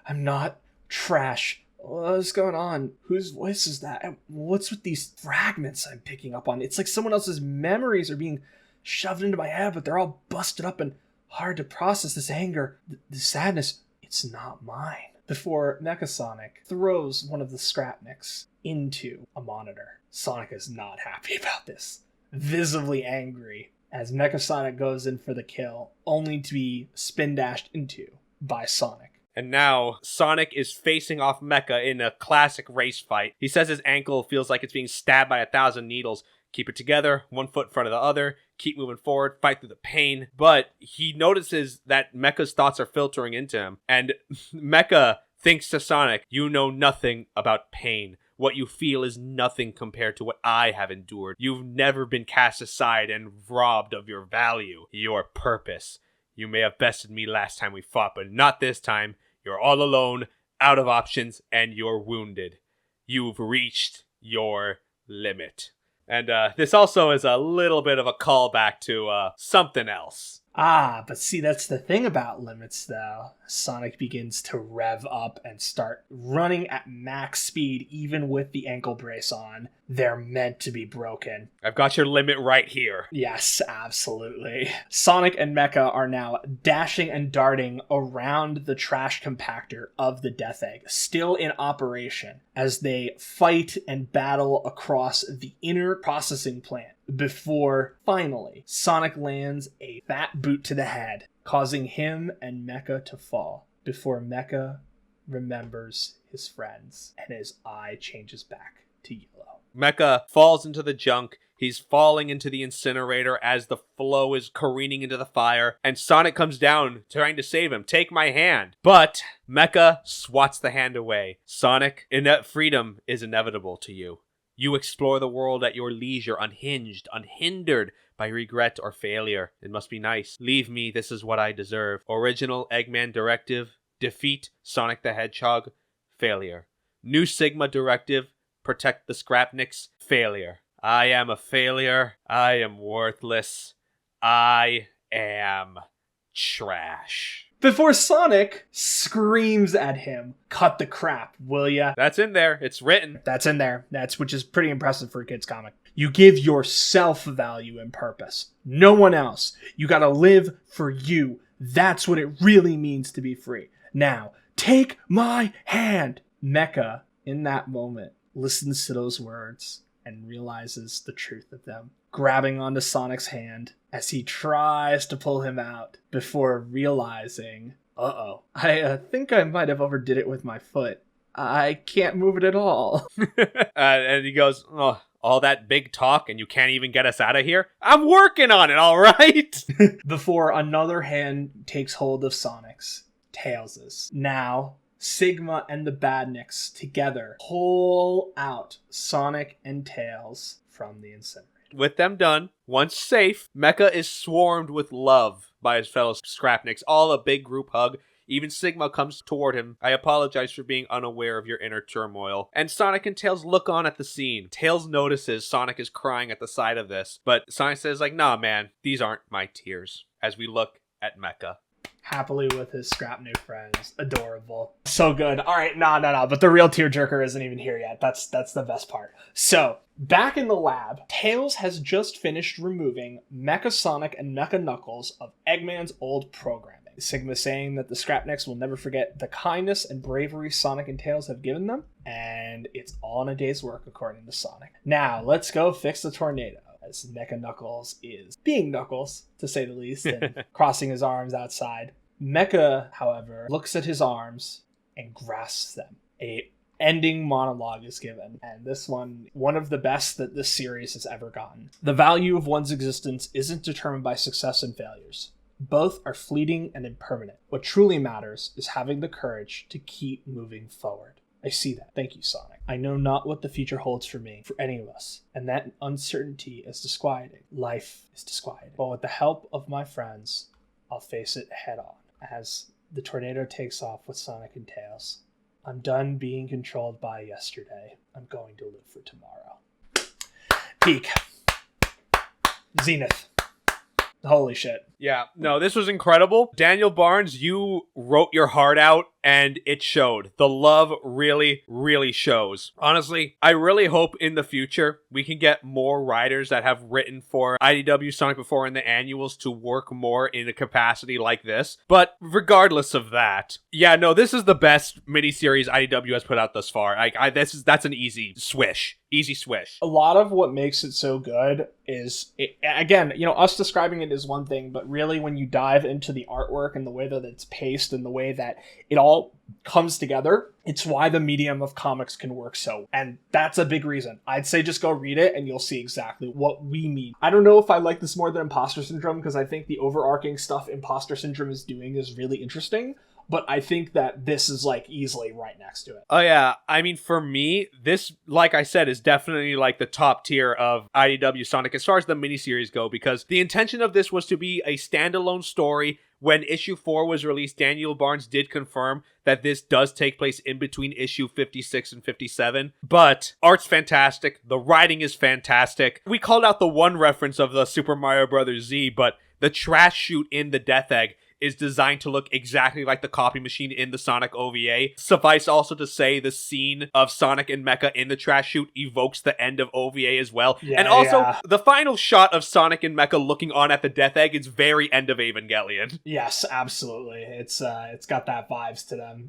Speaker 3: I'm not trash. What's going on? Whose voice is that? And what's with these fragments I'm picking up on? It's like someone else's memories are being shoved into my head, but they're all busted up and hard to process. This anger, the sadness, it's not mine." Before Mecha Sonic throws one of the Scrapniks into a monitor. Sonic is not happy about this, visibly angry, as Mecha Sonic goes in for the kill, only to be spin dashed into by Sonic.
Speaker 2: And now, Sonic is facing off Mecha in a classic race fight. He says his ankle feels like it's being stabbed by 1,000 needles. Keep it together, one foot in front of the other, keep moving forward, fight through the pain. But he notices that Mecha's thoughts are filtering into him. And Mecha thinks to Sonic, "You know nothing about pain. What you feel is nothing compared to what I have endured. You've never been cast aside and robbed of your value, your purpose. You may have bested me last time we fought, but not this time. You're all alone, out of options, and you're wounded. You've reached your limit." And this also is a little bit of a callback to something else.
Speaker 3: But see, that's the thing about limits, though. Sonic begins to rev up and start running at max speed, even with the ankle brace on. They're meant to be broken.
Speaker 2: I've got your limit right here.
Speaker 3: Yes, absolutely. Sonic and Mecha are now dashing and darting around the trash compactor of the Death Egg, still in operation, as they fight and battle across the inner processing plant. Before, finally, Sonic lands a fat boot to the head, causing him and Mecha to fall. Before Mecha remembers his friends, and his eye changes back to yellow.
Speaker 2: Mecha falls into the junk. He's falling into the incinerator as the flow is careening into the fire, and Sonic comes down trying to save him. "Take my hand." But Mecha swats the hand away. "Sonic, freedom is inevitable to you. You explore the world at your leisure, unhinged, unhindered by regret or failure. It must be nice. Leave me, this is what I deserve. Original Eggman directive, defeat Sonic the Hedgehog, failure. New Sigma directive, protect the Scrapniks, failure. I am a failure. I am worthless. I am trash."
Speaker 3: Before Sonic screams at him, "Cut the crap, will ya?"
Speaker 2: That's in there. It's written.
Speaker 3: That's in there. Which is pretty impressive for a kid's comic. "You give yourself value and purpose. No one else. You gotta live for you. That's what it really means to be free. Now, take my hand." Mecha, in that moment, listens to those words and realizes the truth of them, grabbing onto Sonic's hand as he tries to pull him out before realizing Uh-oh. I think I might have overdid it with my foot. I can't move it at all.
Speaker 2: And he goes, oh, all that big talk and you can't even get us out of here? I'm working on it, all right?
Speaker 3: Before another hand takes hold of Sonic's, Tails's. Now, Sigma and the Badniks together pull out Sonic and Tails from the incinerator.
Speaker 2: With them done, once safe, Mecha is swarmed with love by his fellow Scrapniks, all a big group hug. Even Sigma comes toward him. I apologize for being unaware of your inner turmoil. And Sonic and Tails look on at the scene. Tails notices Sonic is crying at the sight of this, but Sonic says, like, nah, man, these aren't my tears, as we look at Mecha.
Speaker 3: Happily with his Scrapnik friends. Adorable. So good. All right, no. But the real tearjerker isn't even here yet. That's the best part. So, back in the lab, Tails has just finished removing Mecha Sonic and Mecha Knuckles of Eggman's old programming. Sigma saying that the Scrapniks will never forget the kindness and bravery Sonic and Tails have given them, and it's all in a day's work, according to Sonic. Now, let's go fix the tornado. As Mecha Knuckles is being Knuckles, to say the least, and crossing his arms outside. Mecha, however, looks at his arms and grasps them. A ending monologue is given, and this one of the best that this series has ever gotten. The value of one's existence isn't determined by success and failures. Both are fleeting and impermanent. What truly matters is having the courage to keep moving forward. I see that. Thank you, Sonic. I know not what the future holds for me, for any of us, and that uncertainty is disquieting. Life is disquieting. But with the help of my friends, I'll face it head on. As the tornado takes off with Sonic and Tails, I'm done being controlled by yesterday. I'm going to live for tomorrow. Peak. Zenith. Holy shit.
Speaker 2: Yeah, no, this was incredible. Daniel Barnes, you wrote your heart out, and it showed. The love really, really shows. Honestly, I really hope in the future we can get more writers that have written for IDW Sonic before in the annuals to work more in a capacity like this. But regardless of that, yeah, no, this is the best miniseries IDW has put out thus far. That's an easy swish. Easy swish.
Speaker 3: A lot of what makes it so good is, again, us describing it is one thing, but really when you dive into the artwork and the way that it's paced and the way that it all comes together, it's why the medium of comics can work so. And that's a big reason. I'd say just go read it and you'll see exactly what we mean. I don't know if I like this more than Imposter Syndrome, because I think the overarching stuff Imposter Syndrome is doing is really interesting. But I think that this is easily right next to it.
Speaker 2: Oh yeah, I mean for me, this, like I said, is definitely the top tier of IDW Sonic as far as the miniseries go, because the intention of this was to be a standalone story. When issue 4 was released, Daniel Barnes did confirm that this does take place in between issue 56 and 57. But art's fantastic, the writing is fantastic. We called out the one reference of the Super Mario Bros. Z, but the trash chute in the Death Egg is designed to look exactly like the copy machine in the Sonic OVA. Suffice also to say, the scene of Sonic and Mecha in the trash chute evokes the end of OVA as well.
Speaker 3: Yeah,
Speaker 2: and also,
Speaker 3: yeah.
Speaker 2: The final shot of Sonic and Mecha looking on at the Death Egg is very end of Evangelion.
Speaker 3: Yes, absolutely. It's got that vibes to them,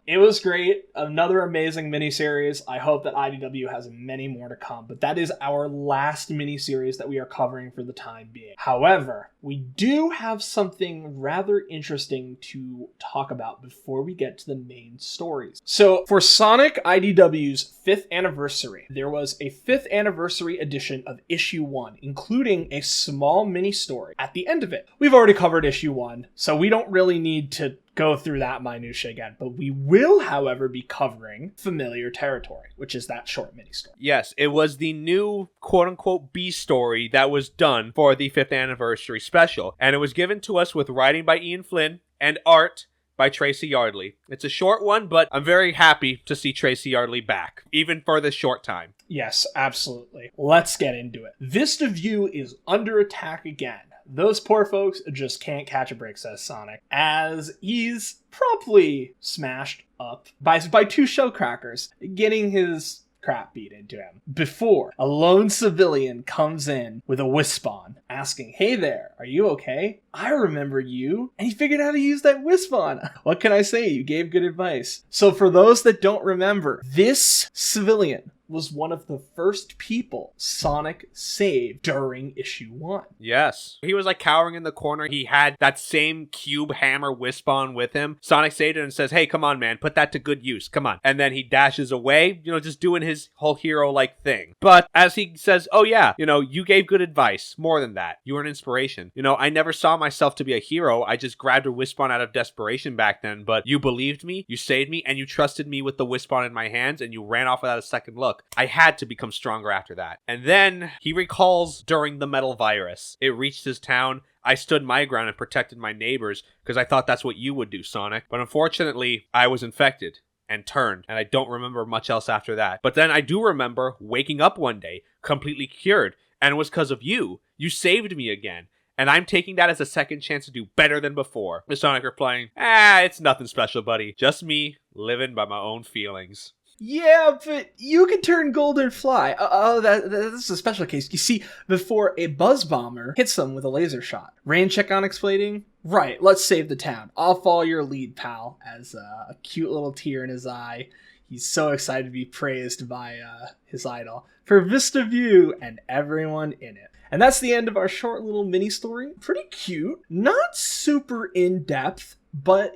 Speaker 3: It was great. Another amazing miniseries. I hope that IDW has many more to come, but that is our last miniseries that we are covering for the time being. However, we do have something rather interesting to talk about before we get to the main stories. So for Sonic IDW's 5th anniversary, there was a 5th anniversary edition of issue 1, including a small mini story at the end of it. We've already covered issue 1, so we don't really need to go through that minutia again, but we will, however, be covering Familiar Territory, which is that short mini story.
Speaker 2: Yes, it was the new quote-unquote B story that was done for the 5th anniversary special, and it was given to us with writing by Ian Flynn and art by Tracy Yardley. It's a short one, but I'm very happy to see Tracy Yardley back, even for this short time.
Speaker 3: Yes, absolutely. Let's get into it. Vista View is under attack again. Those poor folks just can't catch a break, says Sonic, as he's promptly smashed up by 2 shellcrackers, getting his crap beat into him. Before a lone civilian comes in with a wisp on, asking, "Hey there, are you okay? I remember you." And he figured out how to use that wisp on. What can I say? You gave good advice. So for those that don't remember, this civilian was one of the first people Sonic saved during issue 1.
Speaker 2: Yes. He was like cowering in the corner. He had that same cube hammer Wispon with him. Sonic saved it and says, hey, come on, man, put that to good use. Come on. And then he dashes away, just doing his whole hero-like thing. But as he says, oh yeah, you gave good advice. More than that, you were an inspiration. I never saw myself to be a hero. I just grabbed a Wispon out of desperation back then, but you believed me, you saved me, and you trusted me with the Wispon in my hands, and you ran off without a second look. I had to become stronger after that. And then he recalls during the metal virus. It reached his town. I stood my ground and protected my neighbors because I thought that's what you would do, Sonic. But unfortunately, I was infected and turned, and I don't remember much else after that. But then I do remember waking up one day, completely cured, and it was because of you. You saved me again. And I'm taking that as a second chance to do better than before. With Sonic replying, it's nothing special, buddy. Just me living by my own feelings.
Speaker 3: Yeah, but you can turn gold and fly. That's a special case. You see, before a buzz bomber hits them with a laser shot. Rain check on exploding? Right, let's save the town. I'll follow your lead, pal. As a cute little tear in his eye. He's so excited to be praised by his idol for Vista View and everyone in it. And that's the end of our short little mini story. Pretty cute. Not super in-depth, but,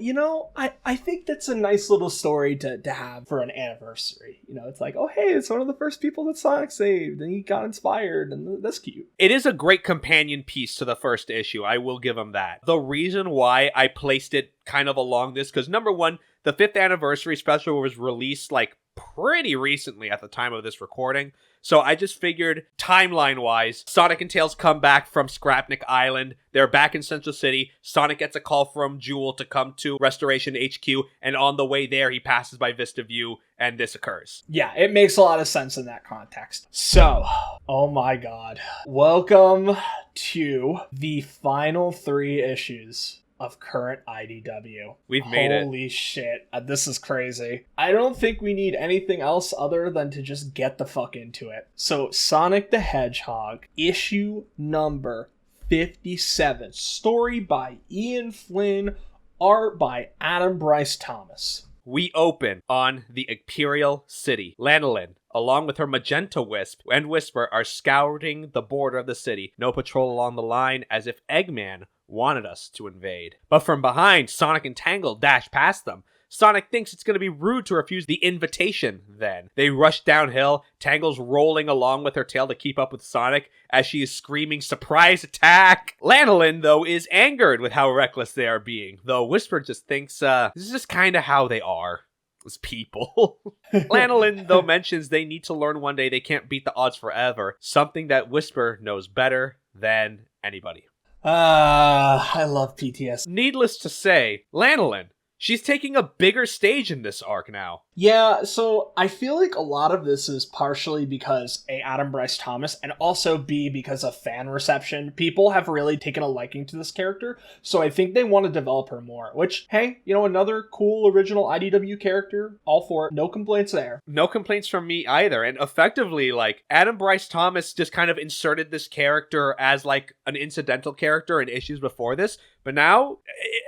Speaker 3: I think that's a nice little story to have for an anniversary. It's like, oh, hey, it's one of the first people that Sonic saved, and he got inspired, and that's cute.
Speaker 2: It is a great companion piece to the first issue. I will give him that. The reason why I placed it kind of along this, because number one, the 5th anniversary special was released, pretty recently at the time of this recording. So I just figured, timeline-wise, Sonic and Tails come back from Scrapnik Island. They're back in Central City. Sonic gets a call from Jewel to come to Restoration HQ, and on the way there, he passes by Vista View, and this occurs.
Speaker 3: Yeah, it makes a lot of sense in that context. So, oh my god. Welcome to the final 3 issues of current IDW.
Speaker 2: We've made it.
Speaker 3: Holy shit. This is crazy. I don't think we need anything else other than to just get the fuck into it. So, Sonic the Hedgehog, issue number 57. Story by Ian Flynn, art by Adam Bryce Thomas.
Speaker 2: We open on the Eggperial City. Lanolin, along with her Magenta Wisp and Whisper, are scouring the border of the city. No patrol along the line, as if Eggman wanted us to invade. But from behind, Sonic and Tangle dash past them. Sonic thinks it's going to be rude to refuse the invitation then. They rush downhill, Tangle's rolling along with her tail to keep up with Sonic as she is screaming, surprise attack! Lanolin, though, is angered with how reckless they are being, though Whisper just thinks, this is just kind of how they are as people. Lanolin, though, mentions they need to learn one day they can't beat the odds forever, something that Whisper knows better than anybody.
Speaker 3: I love PTSD.
Speaker 2: Needless to say, Lanolin, she's taking a bigger stage in this arc now.
Speaker 3: Yeah, so I feel like a lot of this is partially because A, Adam Bryce Thomas, and also B, because of fan reception. People have really taken a liking to this character, so I think they want to develop her more, which, hey, another cool original IDW character, all for it, no complaints there.
Speaker 2: No complaints from me either, and effectively, Adam Bryce Thomas just kind of inserted this character as, an incidental character in issues before this, but now,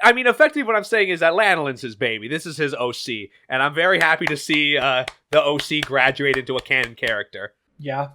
Speaker 2: effectively what I'm saying is that Lanolin's his baby. This is his OC, and I'm very happy to see the OC graduate into a canon character.
Speaker 3: Yeah,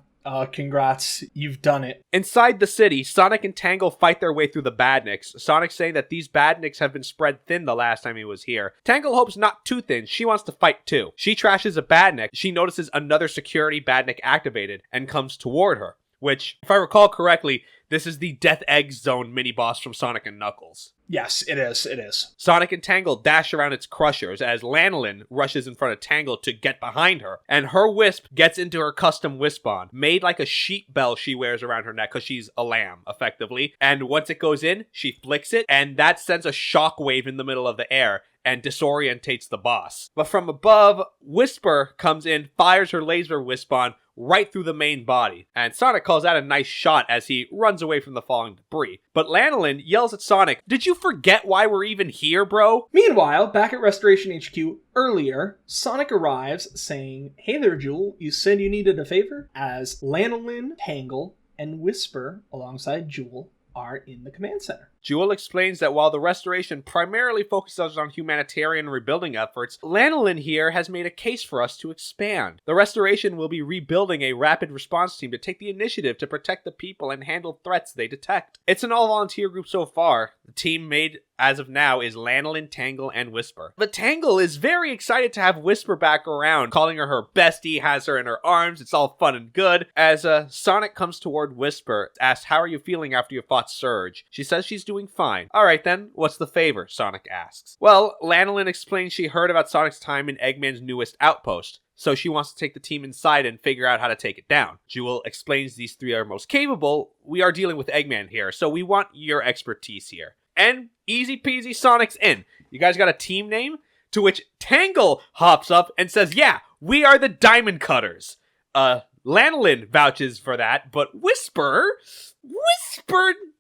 Speaker 3: congrats. You've done it.
Speaker 2: Inside the city, Sonic and Tangle fight their way through the Badniks. Sonic saying that these Badniks have been spread thin the last time he was here. Tangle hopes not too thin. She wants to fight too. She trashes a Badnik. She notices another security Badnik activated and comes toward her, which, if I recall correctly, this is the Death Egg Zone mini-boss from Sonic and Knuckles.
Speaker 3: Yes, it is.
Speaker 2: Sonic and Tangle dash around its crushers as Lanolin rushes in front of Tangle to get behind her, and her Wisp gets into her custom Wispon, made like a sheep bell she wears around her neck because she's a lamb, effectively. And once it goes in, she flicks it, and that sends a shockwave in the middle of the air and disorientates the boss. But from above, Whisper comes in, fires her laser Wispon right through the main body, and Sonic calls that a nice shot as he runs away from the falling debris. But Lanolin yells at Sonic, "Did you forget why we're even here, bro?"
Speaker 3: Meanwhile, back at Restoration HQ earlier, Sonic arrives saying, "Hey there, Jewel, you said you needed a favor?" As Lanolin, Tangle, and Whisper, alongside Jewel, are in the command center.
Speaker 2: Jewel explains that while the restoration primarily focuses on humanitarian rebuilding efforts, Lanolin here has made a case for us to expand. The restoration will be rebuilding a rapid response team to take the initiative to protect the people and handle threats they detect. It's an all-volunteer group so far. The team made as of now is Lanolin, Tangle, and Whisper. But Tangle is very excited to have Whisper back around, calling her bestie, has her in her arms. It's all fun and good. As Sonic comes toward Whisper, asks, how are you feeling after you fought Surge? She says she's doing fine. Alright then, what's the favor? Sonic asks. Well, Lanolin explains she heard about Sonic's time in Eggman's newest outpost, so she wants to take the team inside and figure out how to take it down. Jewel explains these three are most capable. We are dealing with Eggman here, so we want your expertise here. And easy peasy, Sonic's in. You guys got a team name? To which Tangle hops up and says, yeah, we are the Diamond Cutters. Lanolin vouches for that, but Whisper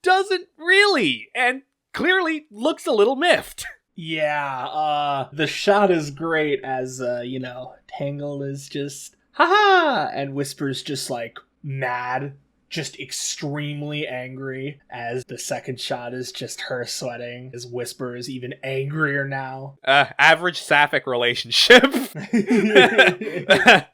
Speaker 2: doesn't really, and clearly looks a little miffed.
Speaker 3: Yeah, the shot is great as, Tangle is just, haha, and Whisper's just, like, mad, just extremely angry, as the second shot is just her sweating, as Whisper is even angrier now.
Speaker 2: Average sapphic relationship.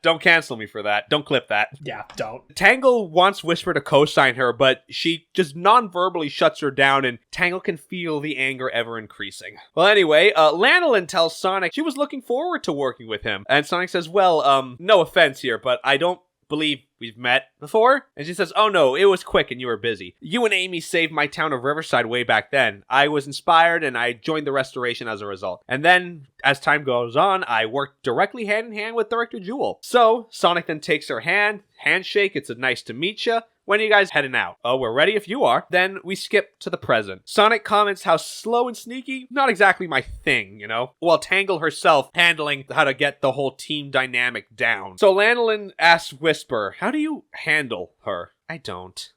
Speaker 2: Don't cancel me for that. Don't clip that.
Speaker 3: Yeah, don't.
Speaker 2: Tangle wants Whisper to co-sign her, but she just non-verbally shuts her down, and Tangle can feel the anger ever increasing. Well, anyway, Lanolin tells Sonic she was looking forward to working with him, and Sonic says, well, no offense here, but I don't believe we've met before? And she says, oh no, it was quick and you were busy. You and Amy saved my town of Riverside way back then. I was inspired and I joined the restoration as a result. And then, as time goes on, I worked directly hand in hand with Director Jewel. So, Sonic then takes her handshake, it's a nice to meet ya. When are you guys heading out? Oh, we're ready if you are. Then we skip to the present. Sonic comments how slow and sneaky, not exactly my thing, While Tangle herself handling how to get the whole team dynamic down. So Lanolin asks Whisper, how do you handle her? I don't.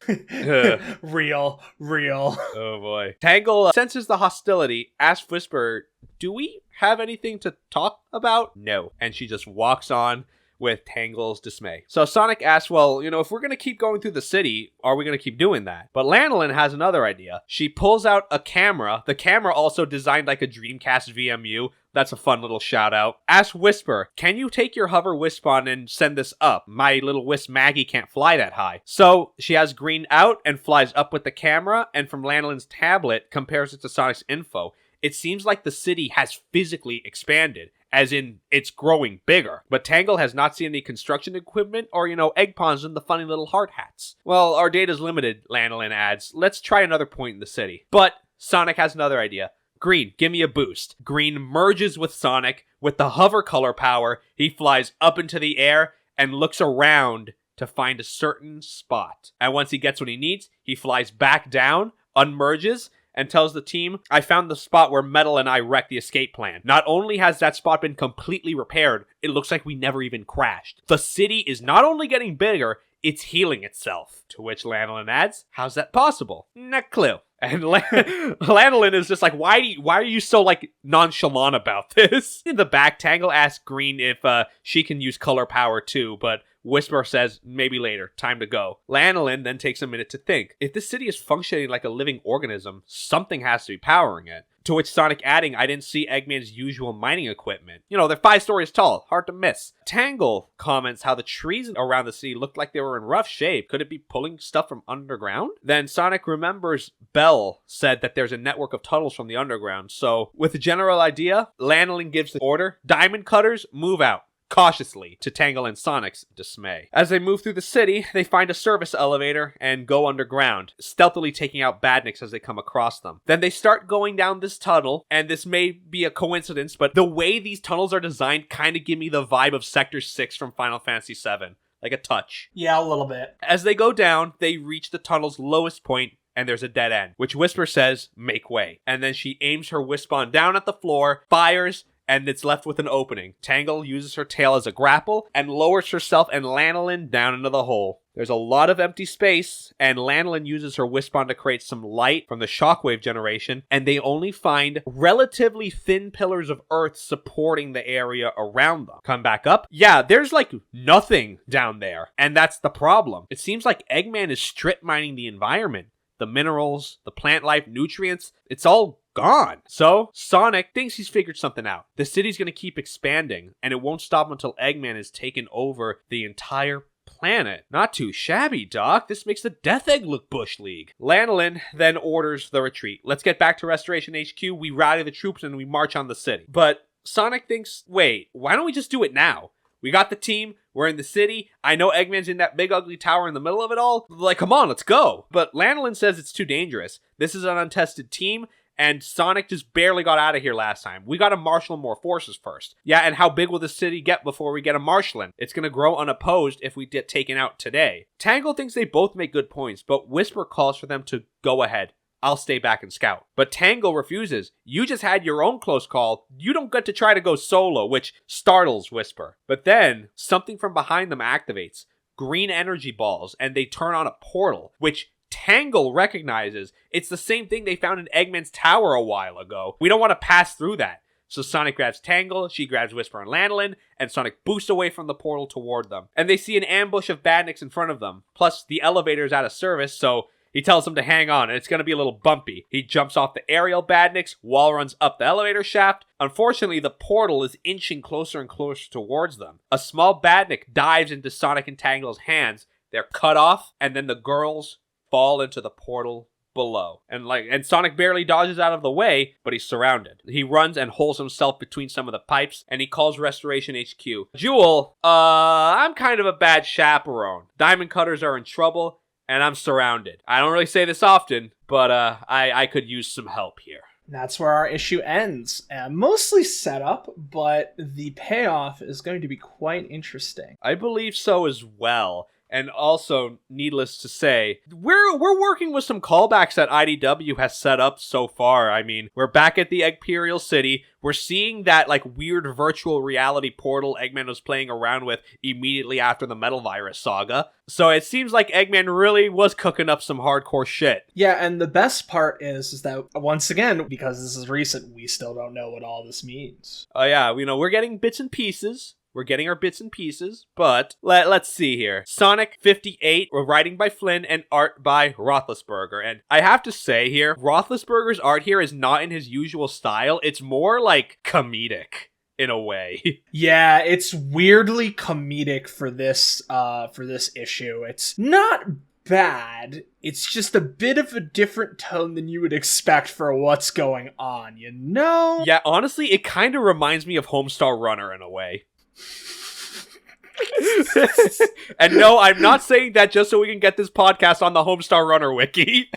Speaker 3: Real.
Speaker 2: Oh boy. Tangle senses the hostility, asks Whisper, do we have anything to talk about? No. And she just walks on with Tangle's dismay. So Sonic asks, well, if we're going to keep going through the city, are we going to keep doing that? But Lanolin has another idea. She pulls out a camera. The camera also designed like a Dreamcast VMU. That's a fun little shout out. Ask Whisper, can you take your hover Wispon and send this up? My little Wisp Maggie can't fly that high. So she has Green out and flies up with the camera, and from Lanolin's tablet compares it to Sonic's info. It seems like the city has physically expanded, as in, it's growing bigger. But Tangle has not seen any construction equipment or, egg ponds and the funny little heart hats. Well, our data's limited, Lanolin adds. Let's try another point in the city. But Sonic has another idea. Green, give me a boost. Green merges with Sonic. With the hover color power, he flies up into the air and looks around to find a certain spot. And once he gets what he needs, he flies back down, unmerges, and tells the team, I found the spot where Metal and I wrecked the escape plan. Not only has that spot been completely repaired, it looks like we never even crashed. The city is not only getting bigger, it's healing itself. To which Lanolin adds, how's that possible? No clue. And Lanolin is just like, why are you so nonchalant about this? In the back, Tangle asks Green if she can use color power too, but Whisper says, maybe later, time to go. Lanolin then takes a minute to think. If this city is functioning like a living organism, something has to be powering it. To which Sonic adding, I didn't see Eggman's usual mining equipment. They're 5 stories tall, hard to miss. Tangle comments how the trees around the city looked like they were in rough shape. Could it be pulling stuff from underground? Then Sonic remembers Bell said that there's a network of tunnels from the underground. So, with a general idea, Lanolin gives the order, Diamond Cutters, move out. Cautiously, to Tangle and Sonic's dismay. As they move through the city, they find a service elevator and go underground, stealthily taking out badniks as they come across them. Then they start going down this tunnel, and this may be a coincidence, but the way these tunnels are designed kind of give me the vibe of Sector 6 from Final Fantasy VII. Like a touch.
Speaker 3: Yeah, a little bit.
Speaker 2: As they go down, they reach the tunnel's lowest point, and there's a dead end, which Whisper says, make way. And then she aims her Wispon down at the floor, fires, and it's left with an opening. Tangle uses her tail as a grapple and lowers herself and Lanolin down into the hole. There's a lot of empty space, and Lanolin uses her Wispon to create some light from the shockwave generation, and they only find relatively thin pillars of earth supporting the area around them. Come back up. Yeah, there's nothing down there, and that's the problem. It seems like Eggman is strip mining the environment. the minerals, the plant life, nutrients, it's all gone. So Sonic thinks he's figured something out. The city's gonna keep expanding, and it won't stop until Eggman has taken over the entire planet. Not too shabby, Doc. This makes the Death Egg look Bush League. Lanolin then orders the retreat. Let's get back to Restoration HQ. We rally the troops and we march on the city. But Sonic thinks, wait, why don't we just do it now? We got the team. We're in the city. I know Eggman's in that big ugly tower in the middle of it all. Like, come on, let's go. But Lanolin says it's too dangerous. This is an untested team, and Sonic just barely got out of here last time. We gotta marshal more forces first. Yeah, and how big will the city get before we get a marshalling? It's gonna grow unopposed if we get taken out today. Tangle thinks they both make good points, but Whisper calls for them to go ahead. I'll stay back and scout. But Tangle refuses. You just had your own close call. You don't get to try to go solo, which startles Whisper. But then, something from behind them activates. Green energy balls, and they turn on a portal, which Tangle recognizes. It's the same thing they found in Eggman's tower a while ago. We don't want to pass through that. So Sonic grabs Tangle, she grabs Whisper and Lanolin, and Sonic boosts away from the portal toward them. And they see an ambush of badniks in front of them. Plus, the elevator's out of service, so he tells them to hang on, and it's going to be a little bumpy. He jumps off the aerial badniks, wall runs up the elevator shaft. Unfortunately, the portal is inching closer and closer towards them. A small badnik dives into Sonic and Tangle's hands. They're cut off, and then the girls fall into the portal below. And Sonic barely dodges out of the way, but he's surrounded. He runs and holds himself between some of the pipes, and he calls Restoration HQ. Jewel, I'm kind of a bad chaperone. Diamond Cutters are in trouble, and I'm surrounded. I don't really say this often, but I could use some help here.
Speaker 3: That's where our issue ends. Mostly set up, but the payoff is going to be quite interesting.
Speaker 2: I believe so as well. And also, needless to say, we're working with some callbacks that IDW has set up so far. I mean, we're back at the Eggperial City. We're seeing that, like, weird virtual reality portal Eggman was playing around with immediately after the Metal Virus saga. So it seems like Eggman really was cooking up some hardcore shit.
Speaker 3: Yeah, and the best part is that, once again, because this is recent, we still don't know what all this means.
Speaker 2: Oh yeah, we're getting bits and pieces. We're getting our bits and pieces, but let's see here. Sonic 58, writing by Flynn and art by Roethlisberger. And I have to say here, Roethlisberger's art here is not in his usual style. It's more like comedic in a way.
Speaker 3: Yeah, it's weirdly comedic for this issue. It's not bad. It's just a bit of a different tone than you would expect for what's going on, you know?
Speaker 2: Yeah, honestly, it kind of reminds me of Homestar Runner in a way. And no, I'm not saying that just so we can get this podcast on the Homestar Runner wiki.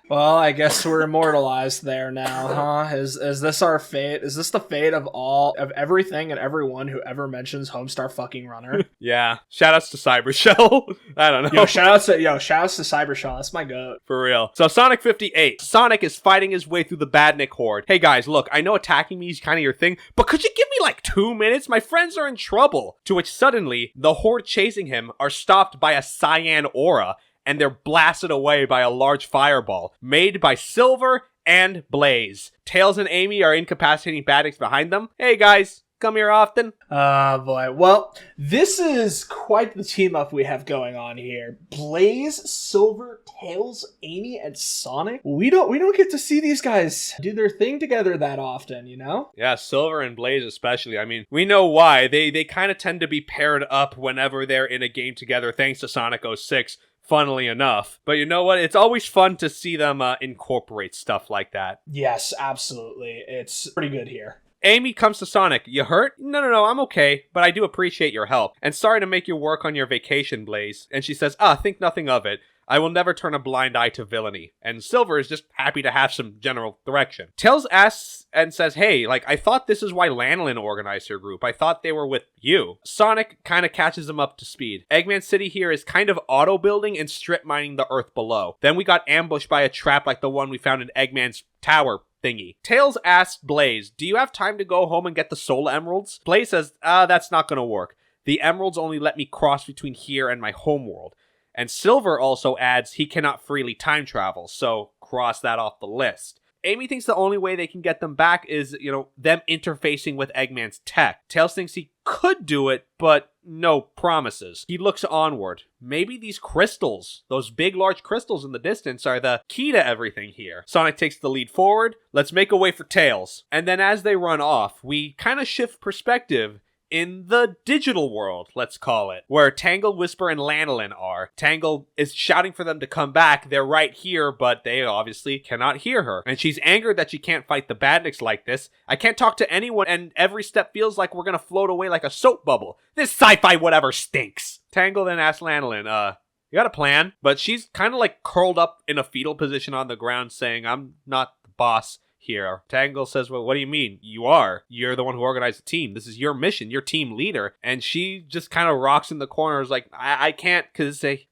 Speaker 3: Well, I guess we're immortalized there now, huh? Is this our fate? Is this the fate of everything and everyone who ever mentions Homestar fucking Runner?
Speaker 2: Yeah. Shoutouts to Cybershell. I don't know.
Speaker 3: Shoutouts to Cybershell. That's my goat.
Speaker 2: For real. So Sonic 58. Sonic is fighting his way through the Badnik horde. Hey guys, look, I know attacking me is kind of your thing, but could you give me like 2 minutes? My friends are in trouble. To which suddenly, the horde chasing him are stopped by a cyan aura, and they're blasted away by a large fireball made by Silver and Blaze. Tails and Amy are incapacitating Badniks behind them. Hey guys, come here often.
Speaker 3: Boy. Well, this is quite the team up we have going on here. Blaze, Silver, Tails, Amy, and Sonic. We don't get to see these guys do their thing together that often, you know?
Speaker 2: Yeah, Silver and Blaze especially. I mean, we know why. They kind of tend to be paired up whenever they're in a game together, thanks to Sonic 06. Funnily enough. But you know what? It's always fun to see them incorporate stuff like that.
Speaker 3: Yes, absolutely. It's pretty good here.
Speaker 2: Amy comes to Sonic. You hurt? No, I'm okay, but I do appreciate your help. And sorry to make you work on your vacation, Blaze. And she says, think nothing of it. I will never turn a blind eye to villainy. And Silver is just happy to have some general direction. Tails asks and says, hey, I thought this is why Lanolin organized her group. I thought they were with you. Sonic kind of catches them up to speed. Eggman City here is kind of auto-building and strip-mining the earth below. Then we got ambushed by a trap like the one we found in Eggman's tower thingy. Tails asks Blaze, do you have time to go home and get the soul emeralds? Blaze says, that's not gonna work. The emeralds only let me cross between here and my homeworld. And Silver also adds he cannot freely time travel, so cross that off the list. Amy thinks the only way they can get them back is, them interfacing with Eggman's tech. Tails thinks he could do it, but no promises. He looks onward. Maybe these crystals, those big, large crystals in the distance, are the key to everything here. Sonic takes the lead forward. Let's make a way for Tails. And then as they run off, we kind of shift perspective in the digital world, let's call it, where Tangle, Whisper, and Lanolin are. Tangle is shouting for them to come back. They're right here, but they obviously cannot hear her. And she's angered that she can't fight the badniks like this. I can't talk to anyone, and every step feels like we're gonna float away like a soap bubble. This sci-fi whatever stinks. Tangle then asks Lanolin, you got a plan? But she's kind of like curled up in a fetal position on the ground saying, I'm not the boss here. Tangle says, well, what do you mean? You are. You're the one who organized the team. This is your mission. You're team leader. And she just kind of rocks in the corner. Is like, I can't, because they...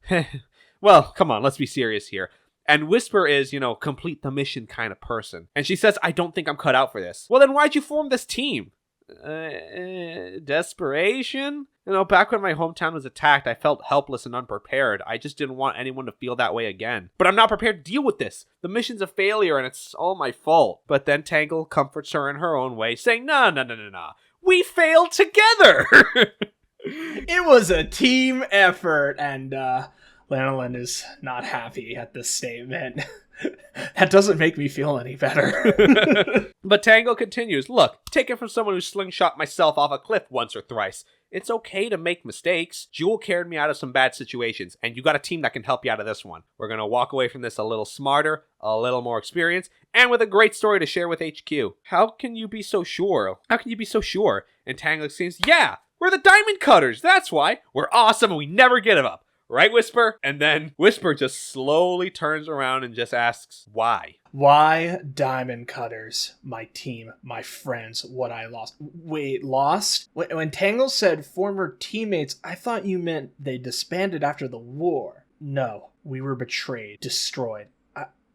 Speaker 2: well, come on, let's be serious here. And Whisper is, complete the mission kind of person. And she says, I don't think I'm cut out for this. Well, then why'd you form this team? Desperation? Back when my hometown was attacked, I felt helpless and unprepared. I just didn't want anyone to feel that way again. But I'm not prepared to deal with this. The mission's a failure and it's all my fault. But then Tangle comforts her in her own way, saying, no. We failed together!
Speaker 3: It was a team effort, and Lanolin is not happy at this statement. That doesn't make me feel any better.
Speaker 2: But Tangle continues, look, take it from someone who slingshot myself off a cliff once or thrice. It's okay to make mistakes. Jewel carried me out of some bad situations, and you got a team that can help you out of this one. We're going to walk away from this a little smarter, a little more experienced, and with a great story to share with HQ. How can you be so sure? And Tangle seems, yeah, we're the Diamond Cutters. That's why. We're awesome and we never give up. Right, Whisper? And then Whisper just slowly turns around and just asks, why?
Speaker 3: Why Diamond Cutters? My team, my friends, what I lost. Wait, lost? When Tangle said former teammates, I thought you meant they disbanded after the war. No, we were betrayed, destroyed.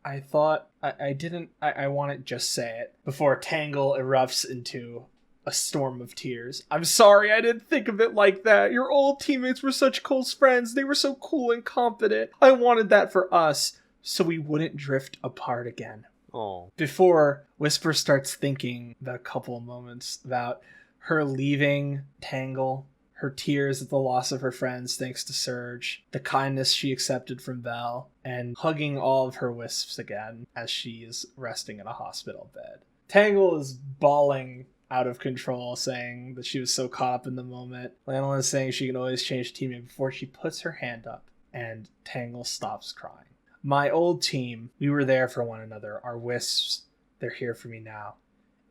Speaker 3: I thought, I didn't, I want to just say it before Tangle erupts into a storm of tears. I'm sorry, I didn't think of it like that. Your old teammates were such close friends. They were so cool and confident. I wanted that for us, so we wouldn't drift apart again.
Speaker 2: Oh.
Speaker 3: Before Whisper starts thinking the couple moments about her leaving Tangle, her tears at the loss of her friends thanks to Surge, the kindness she accepted from Vel, and hugging all of her wisps again as she is resting in a hospital bed. Tangle is bawling out of control, saying that she was so caught up in the moment. Lanolin is saying she can always change teammate before she puts her hand up, and Tangle stops crying. My old team, we were there for one another. Our wisps, they're here for me now.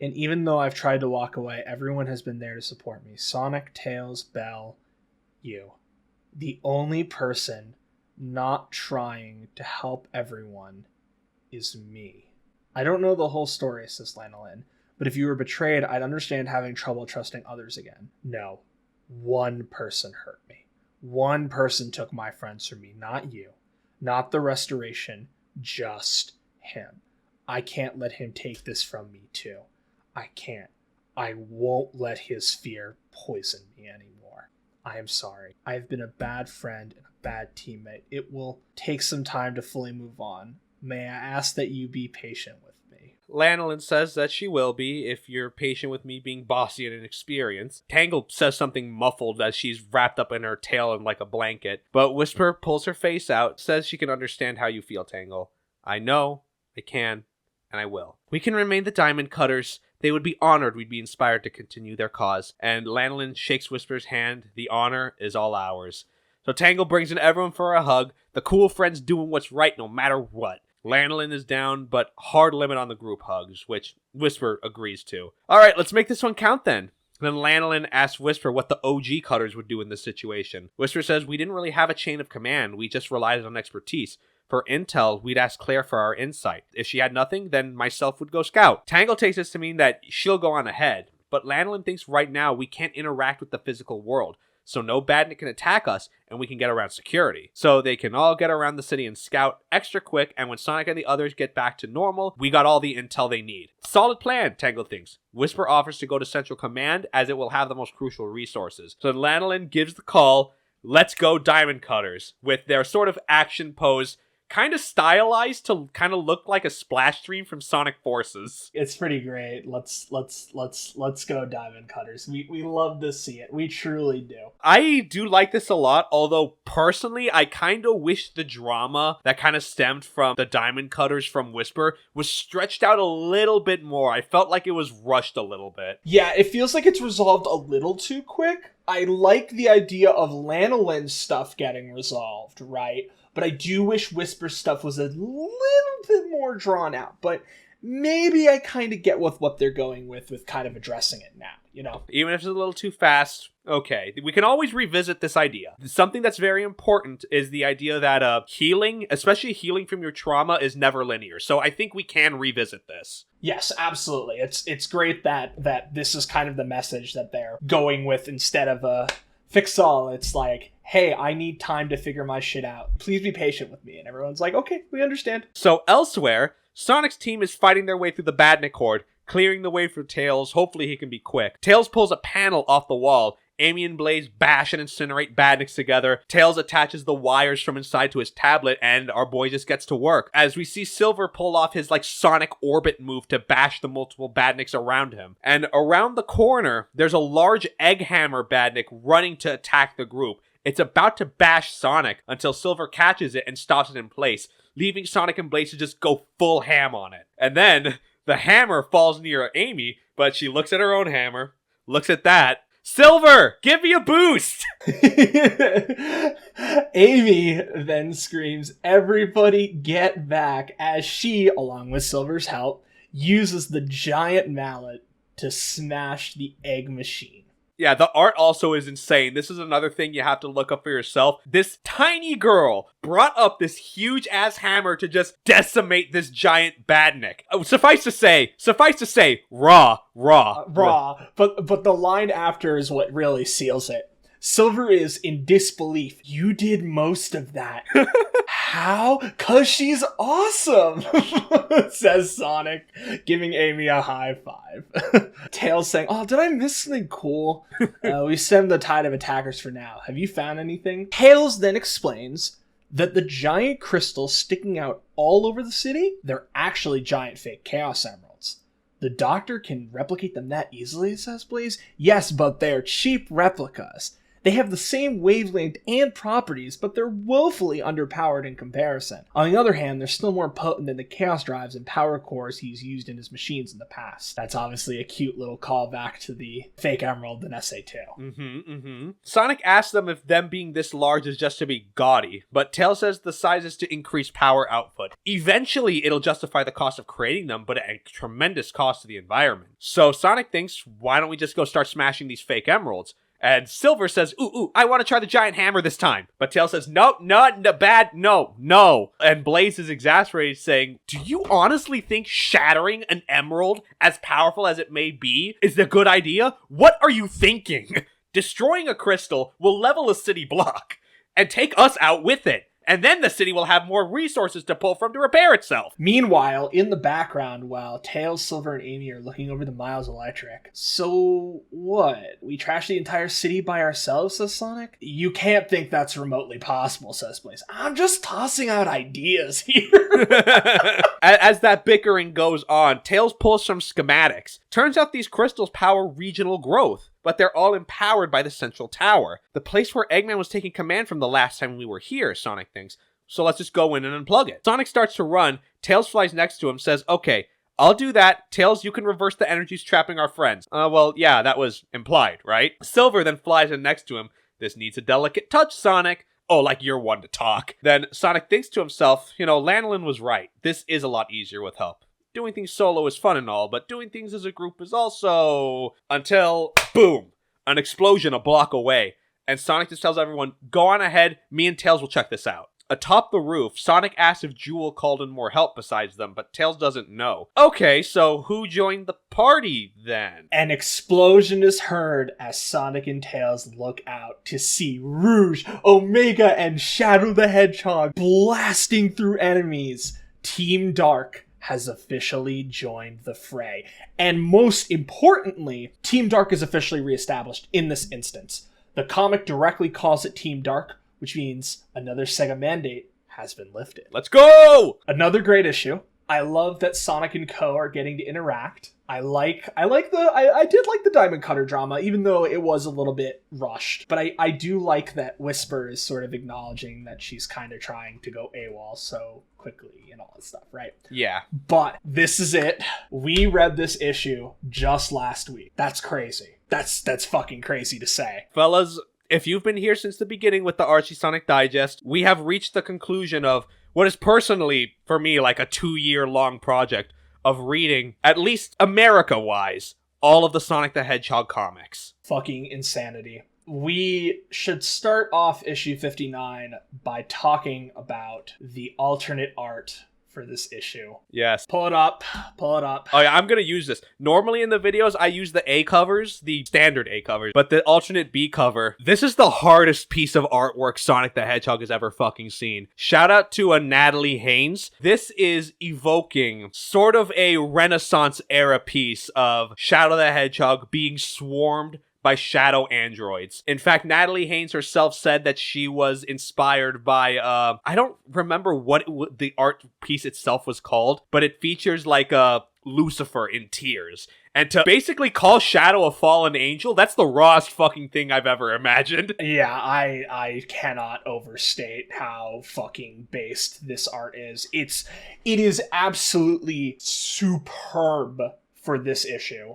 Speaker 3: And even though I've tried to walk away, everyone has been there to support me. Sonic, Tails, Belle, you. The only person not trying to help everyone is me. I don't know the whole story, says Lanolin. But if you were betrayed, I'd understand having trouble trusting others again. No. One person hurt me. One person took my friends from me, not you. Not the restoration, just him. I can't let him take this from me too. I can't. I won't let his fear poison me anymore. I am sorry. I have been a bad friend and a bad teammate. It will take some time to fully move on. May I ask that you be patient with me?
Speaker 2: Lanolin says that she will be if you're patient with me being bossy and inexperienced. Tangle says something muffled as she's wrapped up in her tail in like a blanket. But Whisper pulls her face out, says she can understand how you feel, Tangle. I know, I can, and I will. We can remain the Diamond Cutters. They would be honored we'd be inspired to continue their cause. And Lanolin shakes Whisper's hand. The honor is all ours. So Tangle brings in everyone for a hug. The cool friends doing what's right no matter what. Lanolin is down, but hard limit on the group hugs, which Whisper agrees to. All right, let's make this one count then. Then Lanolin asks Whisper what the OG Cutters would do in this situation. Whisper says, we didn't really have a chain of command. We just relied on expertise. For intel, we'd ask Claire for our insight. If she had nothing, then myself would go scout. Tangle takes this to mean that she'll go on ahead. But Lanolin thinks right now we can't interact with the physical world. So no badnik can attack us, and we can get around security. So they can all get around the city and scout extra quick, and when Sonic and the others get back to normal, we got all the intel they need. Solid plan, Tangle thinks. Whisper offers to go to Central Command, as it will have the most crucial resources. So Lanolin gives the call, let's go Diamond Cutters, with their sort of action pose kind of stylized to kind of look like a splash screen from Sonic Forces.
Speaker 3: It's pretty great. Let's go Diamond Cutters. We love to see it. We truly do.
Speaker 2: I do like this a lot, although personally I kind of wish the drama that kind of stemmed from the Diamond Cutters from Whisper was stretched out a little bit more. I felt like it was rushed a little bit.
Speaker 3: Yeah, it feels like it's resolved a little too quick. I like the idea of Lanolin's stuff getting resolved, right? But I do wish Whisper stuff was a little bit more drawn out. But maybe I kind of get with what they're going with kind of addressing it now, you know?
Speaker 2: Even if it's a little too fast, okay. We can always revisit this idea. Something that's very important is the idea that healing, especially healing from your trauma, is never linear. So I think we can revisit this.
Speaker 3: Yes, absolutely. It's great that this is kind of the message that they're going with instead of a fix all. It's like, hey, I need time to figure my shit out. Please be patient with me. And everyone's like, okay, we understand.
Speaker 2: So elsewhere, Sonic's team is fighting their way through the Badnik horde, clearing the way for Tails. Hopefully he can be quick. Tails pulls a panel off the wall. Amy and Blaze bash and incinerate Badniks together. Tails attaches the wires from inside to his tablet, and our boy just gets to work. As we see Silver pull off his Sonic orbit move to bash the multiple Badniks around him. And around the corner, there's a large egg hammer Badnik running to attack the group. It's about to bash Sonic until Silver catches it and stops it in place, leaving Sonic and Blaze to just go full ham on it. And then the hammer falls near Amy, but she looks at her own hammer, looks at that. Silver, give me a boost!
Speaker 3: Amy then screams, everybody get back, as she, along with Silver's help, uses the giant mallet to smash the egg machine.
Speaker 2: Yeah, the art also is insane. This is another thing you have to look up for yourself. This tiny girl brought up this huge-ass hammer to just decimate this giant badnik. Suffice to say, raw.
Speaker 3: But the line after is what really seals it. Silver is in disbelief. You did most of that. How? 'Cause she's awesome, says Sonic, giving Amy a high five. Tails saying, oh, did I miss something cool? We stemmed the tide of attackers for now. Have you found anything? Tails then explains that the giant crystals sticking out all over the city, they're actually giant fake Chaos Emeralds. The Doctor can replicate them that easily, says Blaze. Yes, but they're cheap replicas. They have the same wavelength and properties, but they're woefully underpowered in comparison. On the other hand, they're still more potent than the Chaos Drives and power cores he's used in his machines in the past. That's obviously a cute little callback to the fake emerald in SA2.
Speaker 2: Sonic asks them if them being this large is just to be gaudy, but Tails says the size is to increase power output. Eventually, it'll justify the cost of creating them, but at a tremendous cost to the environment. So Sonic thinks, why don't we just go start smashing these fake emeralds? And Silver says, ooh, I want to try the giant hammer this time. But Tails says, no, bad, no. And Blaze is exasperated, saying, do you honestly think shattering an emerald, as powerful as it may be, is a good idea? What are you thinking? Destroying a crystal will level a city block and take us out with it. And then the city will have more resources to pull from to repair itself.
Speaker 3: Meanwhile, in the background, while Tails, Silver, and Amy are looking over the Miles Electric. So what? We trash the entire city by ourselves, says Sonic? You can't think that's remotely possible, says Blaze. I'm just tossing out ideas here.
Speaker 2: As that bickering goes on, Tails pulls some schematics. Turns out these crystals power regional growth, but they're all empowered by the central tower. The place where Eggman was taking command from the last time we were here, Sonic thinks. So let's just go in and unplug it. Sonic starts to run. Tails flies next to him, says, okay, I'll do that. Tails, you can reverse the energies trapping our friends. Well, yeah, that was implied, right? Silver then flies in next to him. This needs a delicate touch, Sonic. Oh, like you're one to talk. Then Sonic thinks to himself, Lanolin was right. This is a lot easier with help. Doing things solo is fun and all, but doing things as a group is also... Until, boom, an explosion a block away. And Sonic just tells everyone, go on ahead, me and Tails will check this out. Atop the roof, Sonic asks if Jewel called in more help besides them, but Tails doesn't know. Okay, so who joined the party then?
Speaker 3: An explosion is heard as Sonic and Tails look out to see Rouge, Omega, and Shadow the Hedgehog blasting through enemies. Team Dark has officially joined the fray. And most importantly, Team Dark is officially reestablished in this instance. The comic directly calls it Team Dark, which means another Sega mandate has been lifted.
Speaker 2: Let's go!
Speaker 3: Another great issue. I love that Sonic and Co. are getting to interact. I did like the Diamond Cutter drama, even though it was a little bit rushed. But I do like that Whisper is sort of acknowledging that she's kind of trying to go AWOL so quickly and all that stuff, right?
Speaker 2: Yeah.
Speaker 3: But this is it. We read this issue just last week. That's crazy. That's fucking crazy to say.
Speaker 2: Fellas, if you've been here since the beginning with the Archie Sonic Digest, we have reached the conclusion of what is personally, for me, like a 2-year-long project of reading, at least America-wise, all of the Sonic the Hedgehog comics.
Speaker 3: Fucking insanity. We should start off issue 59 by talking about the alternate art for this issue.
Speaker 2: Yes.
Speaker 3: Pull it up.
Speaker 2: Oh yeah, I'm gonna use this. Normally in the videos, I use the A covers, the standard A covers, but the alternate B cover, this is the hardest piece of artwork Sonic the Hedgehog has ever fucking seen. Shout out to Natalie Haynes. This is evoking sort of a Renaissance era piece of Shadow the Hedgehog being swarmed by shadow androids. In fact, Natalie Haynes herself said that she was inspired by, I don't remember what the art piece itself was called, but it features like Lucifer in tears. And to basically call Shadow a fallen angel, that's the rawest fucking thing I've ever imagined.
Speaker 3: Yeah, I cannot overstate how fucking based this art is. It is absolutely superb for this issue.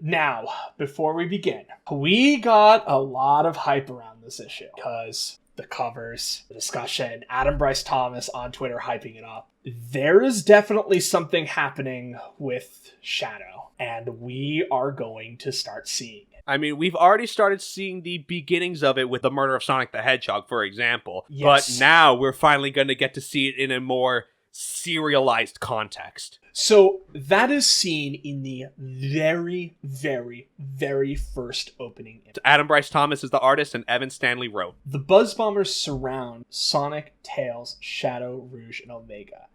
Speaker 3: Now, before we begin, we got a lot of hype around this issue because the covers, the discussion, Adam Bryce Thomas on Twitter hyping it up. There is definitely something happening with Shadow, and we are going to start seeing it.
Speaker 2: I mean, we've already started seeing the beginnings of it with the murder of Sonic the Hedgehog, for example.
Speaker 3: Yes.
Speaker 2: But now we're finally going to get to see it in a more serialized context.
Speaker 3: So that is seen in the very, very, very first opening.
Speaker 2: Adam Bryce Thomas is the artist and Evan Stanley wrote.
Speaker 3: The Buzz Bombers surround Sonic, Tails, Shadow, Rouge, and Omega,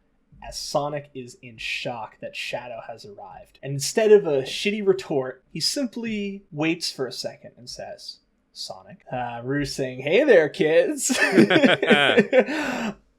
Speaker 3: as Sonic is in shock that Shadow has arrived. And instead of a shitty retort, he simply waits for a second and says, Sonic. Rouge saying, hey there, kids.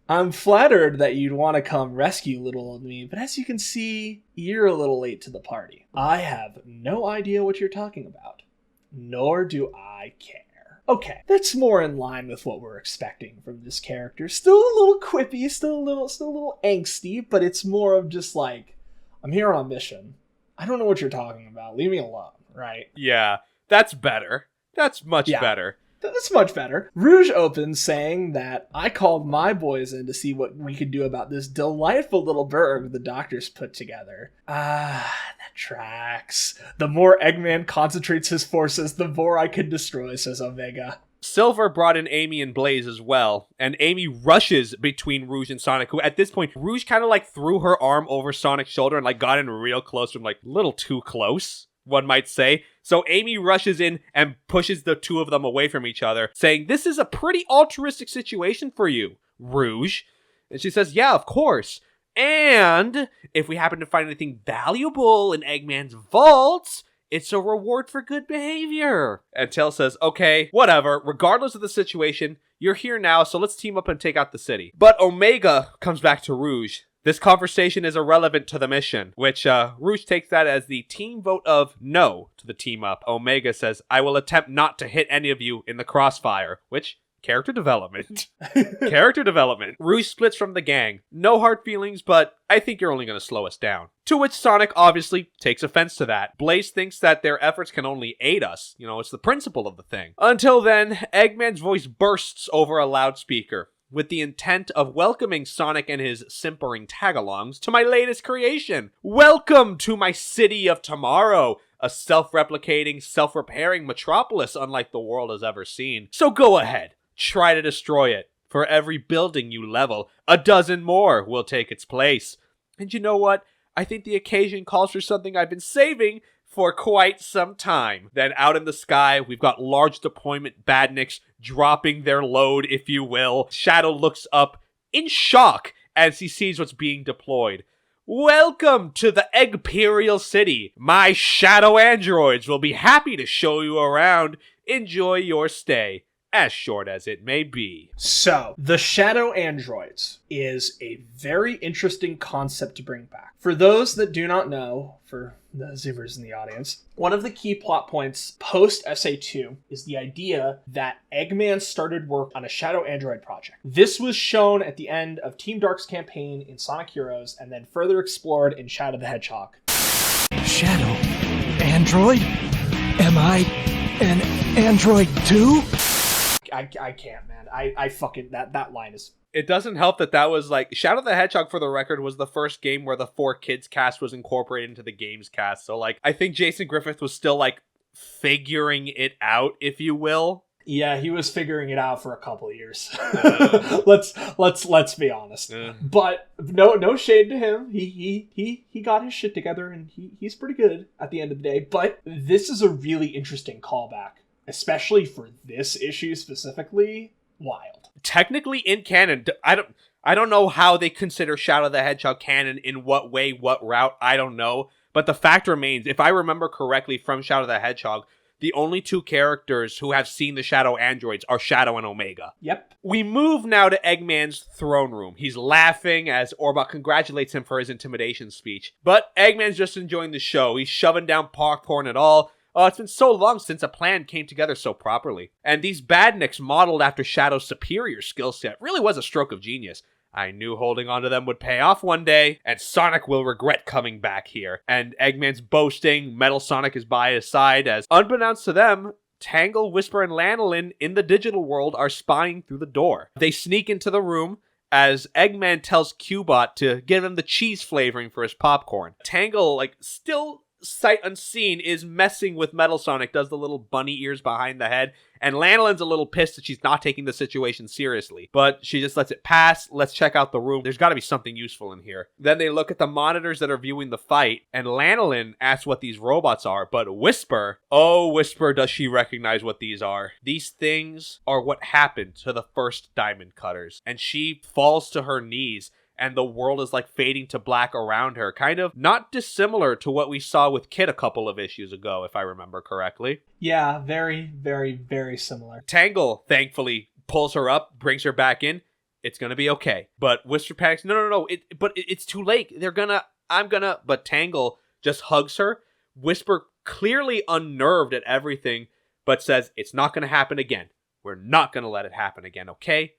Speaker 3: I'm flattered that you'd want to come rescue little old me, but as you can see, you're a little late to the party. I have no idea what you're talking about, nor do I care. Okay, that's more in line with what we're expecting from this character. Still a little quippy, still a little angsty, but it's more of just like, I'm here on a mission. I don't know what you're talking about. Leave me alone, right?
Speaker 2: Yeah, that's better. That's much better.
Speaker 3: That's much better. Rouge opens saying that I called my boys in to see what we could do about this delightful little burg the doctors put together. That tracks. The more Eggman concentrates his forces, the more I can destroy, says Omega.
Speaker 2: Silver brought in Amy and Blaze as well, and Amy rushes between Rouge and Sonic, who at this point, Rouge kind of like threw her arm over Sonic's shoulder and like got in real close, from like a little too close, one might say. So Amy rushes in and pushes the two of them away from each other, saying, this is a pretty altruistic situation for you, Rouge. And she says, yeah, of course. And if we happen to find anything valuable in Eggman's vaults, it's a reward for good behavior. And Tails says, okay, whatever. Regardless of the situation, you're here now, so let's team up and take out the city. But Omega comes back to Rouge. This conversation is irrelevant to the mission, which Rouge takes that as the team vote of no to the team up. Omega says, I will attempt not to hit any of you in the crossfire, which, character development. Character development. Rouge splits from the gang. No hard feelings, but I think you're only going to slow us down. To which Sonic obviously takes offense to that. Blaze thinks that their efforts can only aid us. You know, it's the principle of the thing. Until then, Eggman's voice bursts over a loudspeaker, with the intent of welcoming Sonic and his simpering tagalongs to my latest creation. Welcome to my city of tomorrow, a self-replicating, self-repairing metropolis unlike the world has ever seen. So go ahead, try to destroy it. For every building you level, a dozen more will take its place. And you know what? I think the occasion calls for something I've been saving for quite some time. Then out in the sky, we've got large deployment badniks dropping their load, if you will. Shadow looks up in shock as he sees what's being deployed. Welcome to the Eggperial City. My shadow androids will be happy to show you around. Enjoy your stay. as short as it may be.
Speaker 3: So, the Shadow Androids is a very interesting concept to bring back. For those that do not know, for the Zoomers in the audience, one of the key plot points post SA2 is the idea that Eggman started work on a Shadow Android project. This was shown at the end of Team Dark's campaign in Sonic Heroes and then further explored in Shadow the Hedgehog.
Speaker 4: Shadow Android? Am I an android too?
Speaker 3: I can't, man. I fucking, that line is...
Speaker 2: It doesn't help that was like, Shadow the Hedgehog, for the record, was the first game where the 4Kids cast was incorporated into the games cast. So, like, I think Jason Griffith was still, like, figuring it out, if you will.
Speaker 3: Yeah, he was figuring it out for a couple of years. Let's be honest. But no shade to him. He got his shit together and he's pretty good at the end of the day. But this is a really interesting callback, especially for this issue specifically. Wild.
Speaker 2: Technically in canon, I don't know how they consider Shadow the Hedgehog canon, in what way, what route, I don't know. But the fact remains, if I remember correctly from Shadow the Hedgehog, the only two characters who have seen the Shadow Androids are Shadow and Omega.
Speaker 3: Yep. We
Speaker 2: move now to Eggman's throne room. He's laughing as Orbot congratulates him for his intimidation speech. But Eggman's just enjoying the show. He's shoving down popcorn and all. Oh, it's been so long since a plan came together so properly. And these badniks modeled after Shadow's superior skill set really was a stroke of genius. I knew holding onto them would pay off one day, and Sonic will regret coming back here. And Eggman's boasting, Metal Sonic is by his side as, unbeknownst to them, Tangle, Whisper, and Lanolin in the digital world are spying through the door. They sneak into the room as Eggman tells Cubot to give him the cheese flavoring for his popcorn. Tangle, still sight unseen, is messing with Metal Sonic, does the little bunny ears behind the head, and Lanolin's a little pissed that she's not taking the situation seriously, but she just lets it pass. Let's check out the room. There's got to be something useful in here. Then they look at the monitors that are viewing the fight, and Lanolin asks what these robots are, but Whisper, does she recognize what these are. These things are what happened to the first Diamond Cutters, and she falls to her knees, and the world is fading to black around her. Kind of not dissimilar to what we saw with Kid a couple of issues ago, if I remember correctly.
Speaker 3: Yeah, very, very, very similar.
Speaker 2: Tangle, thankfully, pulls her up, brings her back in. It's gonna be okay. But Whisper panics, no, it's too late. But Tangle just hugs her. Whisper, clearly unnerved at everything, but says, it's not gonna happen again. We're not gonna let it happen again, okay?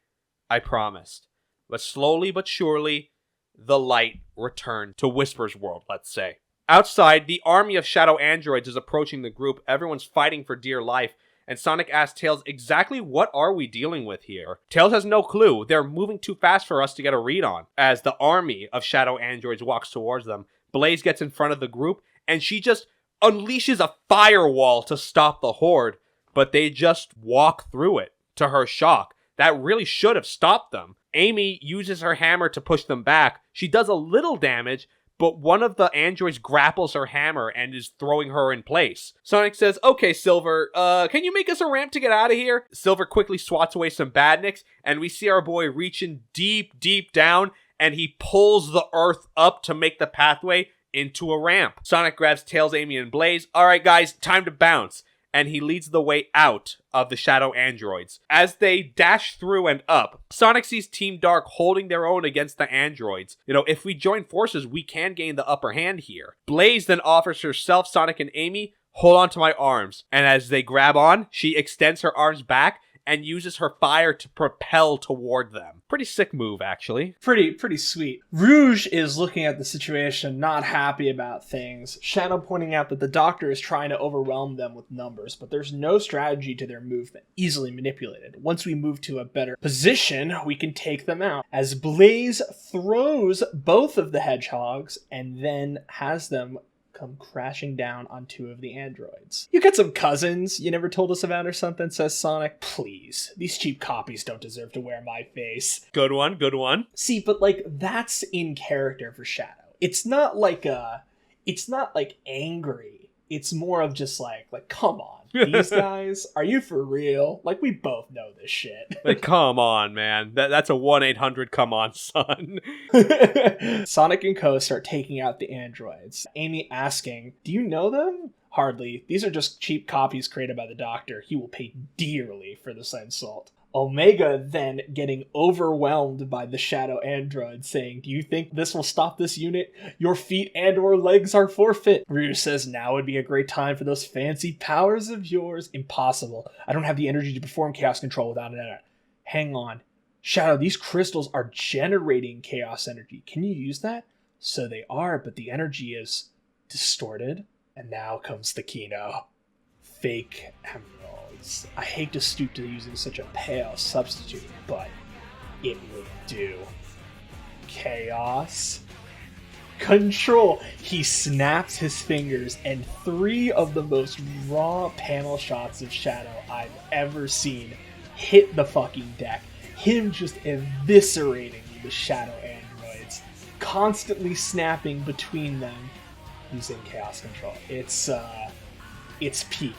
Speaker 2: I promised. But slowly but surely, the light returned to Whisper's world, let's say. Outside, the army of Shadow Androids is approaching the group. Everyone's fighting for dear life, and Sonic asks Tails, exactly what are we dealing with here? Tails has no clue. They're moving too fast for us to get a read on. As the army of Shadow Androids walks towards them, Blaze gets in front of the group, and she just unleashes a firewall to stop the horde, but they just walk through it, to her shock. That really should have stopped them. Amy uses her hammer to push them back. She does a little damage, but one of the androids grapples her hammer and is throwing her in place. Sonic says, okay, Silver, can you make us a ramp to get out of here? Silver quickly swats away some badniks, and we see our boy reaching deep, deep down, and he pulls the earth up to make the pathway into a ramp. Sonic grabs Tails, Amy, and Blaze. All right, guys, time to bounce. And he leads the way out of the Shadow Androids. As they dash through and up, Sonic sees Team Dark holding their own against the androids. If we join forces, we can gain the upper hand here. Blaze then offers herself, Sonic, and Amy, hold on to my arms. And as they grab on, she extends her arms back and uses her fire to propel toward them. Pretty sick move, actually.
Speaker 3: Pretty sweet. Rouge is looking at the situation, not happy about things. Shadow pointing out that the Doctor is trying to overwhelm them with numbers, but there's no strategy to their movement, easily manipulated. Once we move to a better position, we can take them out. As Blaze throws both of the hedgehogs and then has them come crashing down on two of the androids. You got some cousins you never told us about or something, says Sonic. Please, these cheap copies don't deserve to wear my face.
Speaker 2: Good one.
Speaker 3: See, but that's in character for Shadow. It's not angry. It's more of just come on. These guys, are you for real? We both know this shit.
Speaker 2: Come on, man. That's a 1-800 come on, son.
Speaker 3: Sonic and Co start taking out the androids. Amy asking, do you know them? Hardly. These are just cheap copies created by the Doctor. He will pay dearly for this insult. Omega then getting overwhelmed by the shadow android, saying, "Do you think this will stop this unit? Your feet and or legs are forfeit." Rouge says, "Now would be a great time for those fancy powers of yours." "Impossible. I don't have the energy to perform chaos control without it." "Hang on. Shadow, these crystals are generating chaos energy. Can you use that?" "So they are, but the energy is distorted." And now comes the keynote. Fake emeralds. I hate to stoop to using such a pale substitute, but it would do. Chaos control. He snaps his fingers, and 3 of the most raw panel shots of Shadow I've ever seen hit the fucking deck. Him just eviscerating the shadow androids, constantly snapping between them using chaos control. It's peak.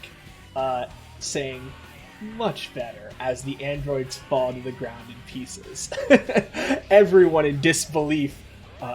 Speaker 3: Saying much better as the androids fall to the ground in pieces. Everyone in disbelief,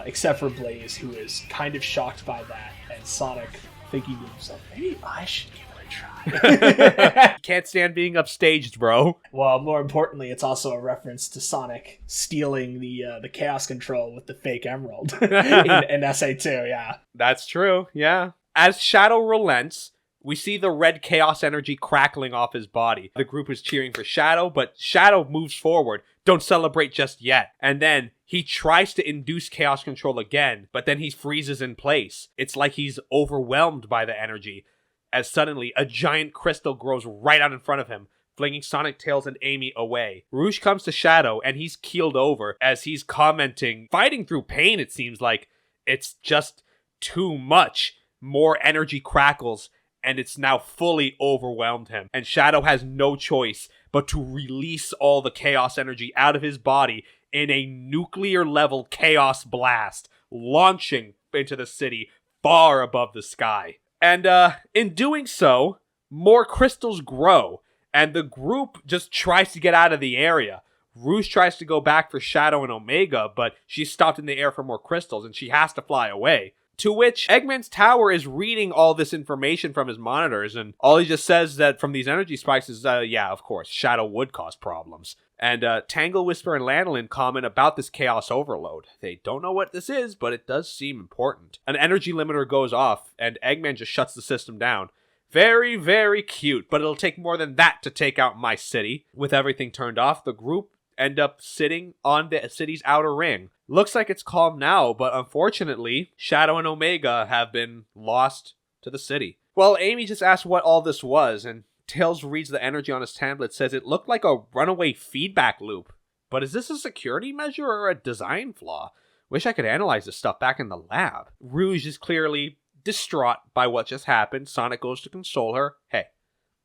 Speaker 3: except for Blaze, who is kind of shocked by that, and Sonic thinking to himself, maybe I should give it a try.
Speaker 2: Can't stand being upstaged, bro.
Speaker 3: Well, more importantly, it's also a reference to Sonic stealing the chaos control with the fake emerald in SA2, yeah.
Speaker 2: That's true, yeah. As Shadow relents, we see the red chaos energy crackling off his body. The group is cheering for Shadow, but Shadow moves forward. Don't celebrate just yet. And then he tries to induce chaos control again, but then he freezes in place. It's like he's overwhelmed by the energy, as suddenly a giant crystal grows right out in front of him, flinging Sonic, Tails, and Amy away. Rouge comes to Shadow, and he's keeled over as he's commenting, fighting through pain, it seems like. It's just too much. More energy crackles, and it's now fully overwhelmed him. And Shadow has no choice but to release all the chaos energy out of his body in a nuclear-level chaos blast, launching into the city far above the sky. And in doing so, more crystals grow, and the group just tries to get out of the area. Rouge tries to go back for Shadow and Omega, but she's stopped in the air for more crystals, and she has to fly away. To which Eggman's tower is reading all this information from his monitors, and all he just says that from these energy spikes is, yeah, of course, Shadow would cause problems. And Tangle, Whisper, and Lanolin comment about this chaos overload. They don't know what this is, but it does seem important. An energy limiter goes off, and Eggman just shuts the system down. Very, very cute, but it'll take more than that to take out my city. With everything turned off, the group end up sitting on the city's outer ring. Looks like it's calm now, but unfortunately, Shadow and Omega have been lost to the city. Well, Amy just asked what all this was, and Tails reads the energy on his tablet, says it looked like a runaway feedback loop. But is this a security measure or a design flaw? Wish I could analyze this stuff back in the lab. Rouge is clearly distraught by what just happened. Sonic goes to console her. Hey,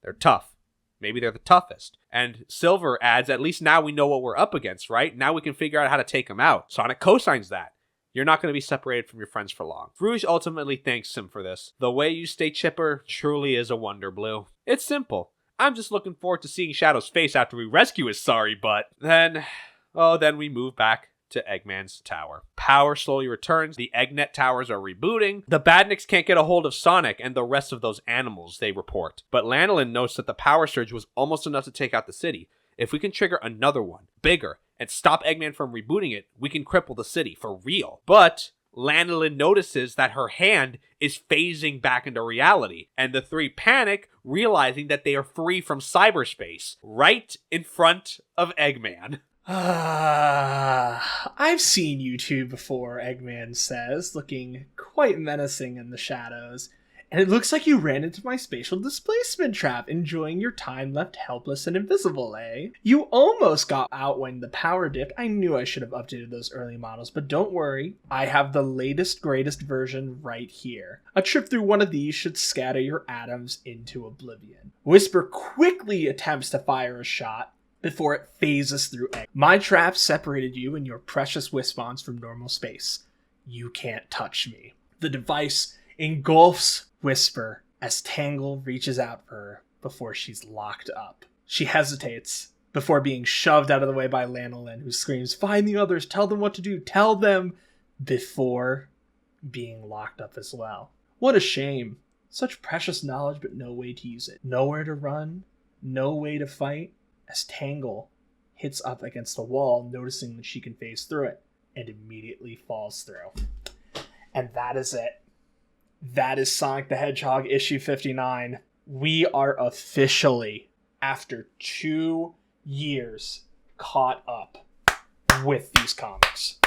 Speaker 2: they're tough. Maybe they're the toughest. And Silver adds, at least now we know what we're up against, right? Now we can figure out how to take them out. Sonic co-signs that. You're not going to be separated from your friends for long. Rouge ultimately thanks him for this. The way you stay chipper truly is a wonder, Blue. It's simple. I'm just looking forward to seeing Shadow's face after we rescue his sorry butt. Then we move back to Eggman's tower. Power slowly returns. The Eggnet towers are rebooting. The Badniks can't get a hold of Sonic and the rest of those animals, they report. But Lanolin notes that the power surge was almost enough to take out the city. If we can trigger another one, bigger, and stop Eggman from rebooting it, we can cripple the city for real. But Lanolin notices that her hand is phasing back into reality, and the 3 panic, realizing that they are free from cyberspace, right in front of Eggman.
Speaker 3: I've seen you two before, Eggman says, looking quite menacing in the shadows. And it looks like you ran into my spatial displacement trap, enjoying your time left helpless and invisible, eh? You almost got out when the power dipped. I knew I should have updated those early models, but don't worry. I have the latest, greatest version right here. A trip through one of these should scatter your atoms into oblivion. Whisper quickly attempts to fire a shot before it phases through Egg. My trap separated you and your precious Wispons from normal space. You can't touch me. The device engulfs Whisper as Tangle reaches out for her before she's locked up. She hesitates before being shoved out of the way by Lanolin, who screams, "Find the others, tell them what to do, tell them," before being locked up as well. What a shame. Such precious knowledge, but no way to use it. Nowhere to run, no way to fight, as Tangle hits up against the wall, noticing that she can phase through it, and immediately falls through. And that is it. That is Sonic the Hedgehog issue 59. We are officially, after 2 years, caught up with these comics.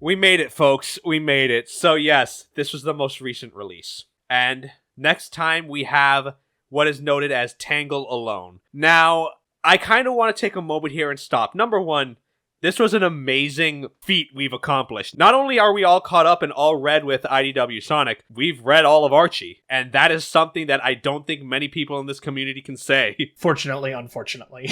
Speaker 2: We made it, folks. We made it. So yes, this was the most recent release. And next time we have what is noted as Tangle Alone. Now, I kind of want to take a moment here and stop. Number one, this was an amazing feat we've accomplished. Not only are we all caught up and all read with IDW Sonic, we've read all of Archie. And that is something that I don't think many people in this community can say.
Speaker 3: Fortunately, unfortunately.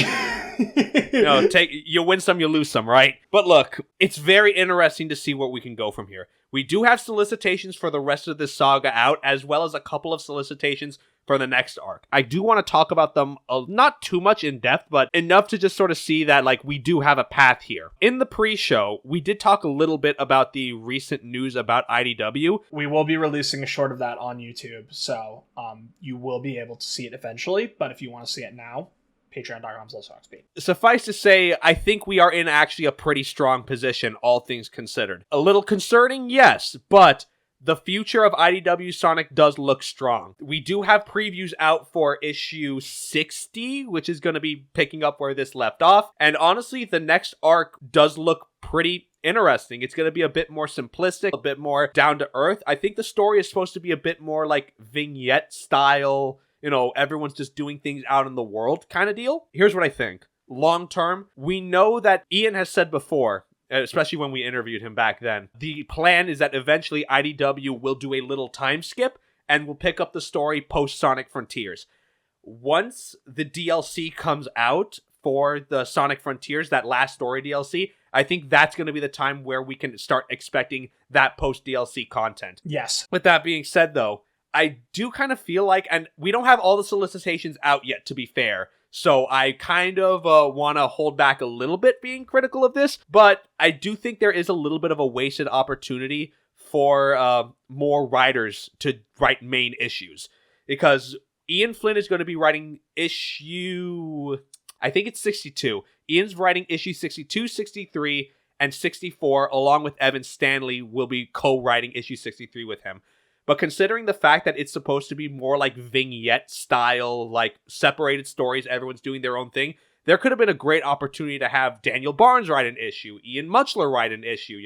Speaker 2: You win some, you lose some, right? But look, it's very interesting to see where we can go from here. We do have solicitations for the rest of this saga out, as well as a couple of solicitations for the next arc. I do want to talk about them not too much in depth, but enough to just sort of see that we do have a path here. In the pre-show, we did talk a little bit about the recent news about IDW.
Speaker 3: We will be releasing a short of that on YouTube, so you will be able to see it eventually, but if you want to see it now, patreon.com/SonicSpeed.
Speaker 2: Suffice to say, I think we are in actually a pretty strong position, all things considered. A little concerning, yes, but the future of IDW Sonic does look strong. We do have previews out for issue 60, which is going to be picking up where this left off. And honestly, the next arc does look pretty interesting. It's going to be a bit more simplistic, a bit more down to earth. I think the story is supposed to be a bit more like vignette style, everyone's just doing things out in the world kind of deal. Here's what I think. Long term, we know that Ian has said before, especially when we interviewed him back then, the plan is that eventually IDW will do a little time skip and will pick up the story post-Sonic Frontiers. Once the DLC comes out for the Sonic Frontiers, that last story DLC, I think that's going to be the time where we can start expecting that post-DLC content.
Speaker 3: Yes.
Speaker 2: With that being said, though, I do kind of feel like, and we don't have all the solicitations out yet, to be fair, so I kind of want to hold back a little bit being critical of this, but I do think there is a little bit of a wasted opportunity for more writers to write main issues. Because Ian Flynn is going to be writing issue, I think it's 62. Ian's writing issue 62, 63, and 64, along with Evan Stanley will be co-writing issue 63 with him. But considering the fact that it's supposed to be more like vignette style, separated stories, everyone's doing their own thing, there could have been a great opportunity to have Daniel Barnes write an issue, Ian Mutchler write an issue,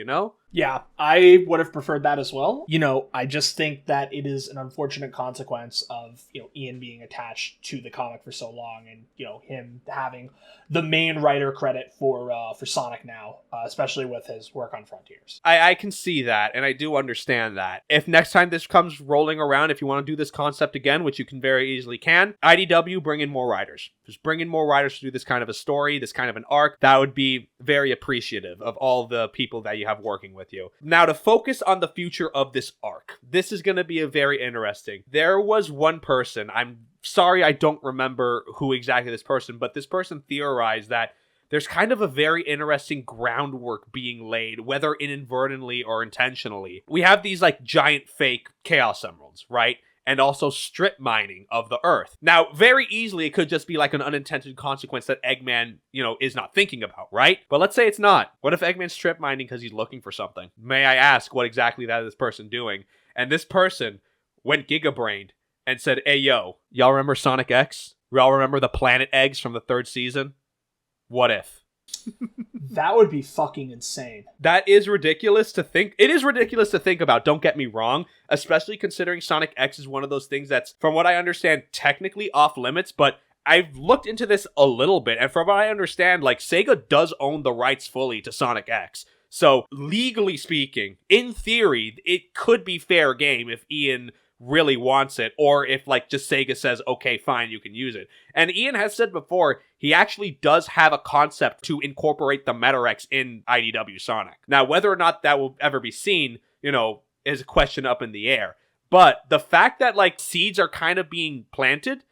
Speaker 3: Yeah, I would have preferred that as well. I just think that it is an unfortunate consequence of, Ian being attached to the comic for so long and, him having the main writer credit for Sonic now, especially with his work on Frontiers.
Speaker 2: I can see that, and I do understand that. If next time this comes rolling around, if you want to do this concept again, which you can very easily IDW, bring in more writers. Just bring in more writers to do this kind of a story, this kind of an arc. That would be very appreciative of all the people that you have working with you. Now, to focus on the future of this arc, this is going to be a very interesting. There was one person, I'm sorry I don't remember who exactly this person, but this person theorized that there's kind of a very interesting groundwork being laid, whether inadvertently or intentionally. We have these giant fake Chaos Emeralds, right? And also strip mining of the Earth. Now, very easily, it could just be an unintended consequence that Eggman, is not thinking about, right? But let's say it's not. What if Eggman's strip mining because he's looking for something? May I ask what exactly that is this person doing? And this person went giga-brained and said, hey, yo, y'all remember Sonic X? Y'all remember the planet eggs from the 3rd season? What if?
Speaker 3: That would be fucking insane.
Speaker 2: That is ridiculous to think. It is ridiculous to think about, don't get me wrong, especially considering Sonic X is one of those things that's, from what I understand, technically off limits, but I've looked into this a little bit, and from what I understand, Sega does own the rights fully to Sonic X. So, legally speaking, in theory, it could be fair game if Ian really wants it, or if just Sega says, okay, fine, you can use it. And Ian has said before, he actually does have a concept to incorporate the Metarex in IDW Sonic. Now, whether or not that will ever be seen, is a question up in the air. But the fact that seeds are kind of being planted,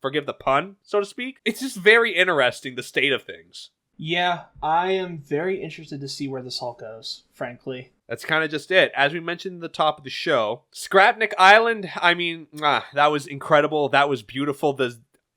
Speaker 2: forgive the pun, so to speak, it's just very interesting, the state of things.
Speaker 3: Yeah, I am very interested to see where this all goes, frankly.
Speaker 2: That's kind of just it. As we mentioned at the top of the show, Scrapnik Island, I mean, that was incredible. That was beautiful.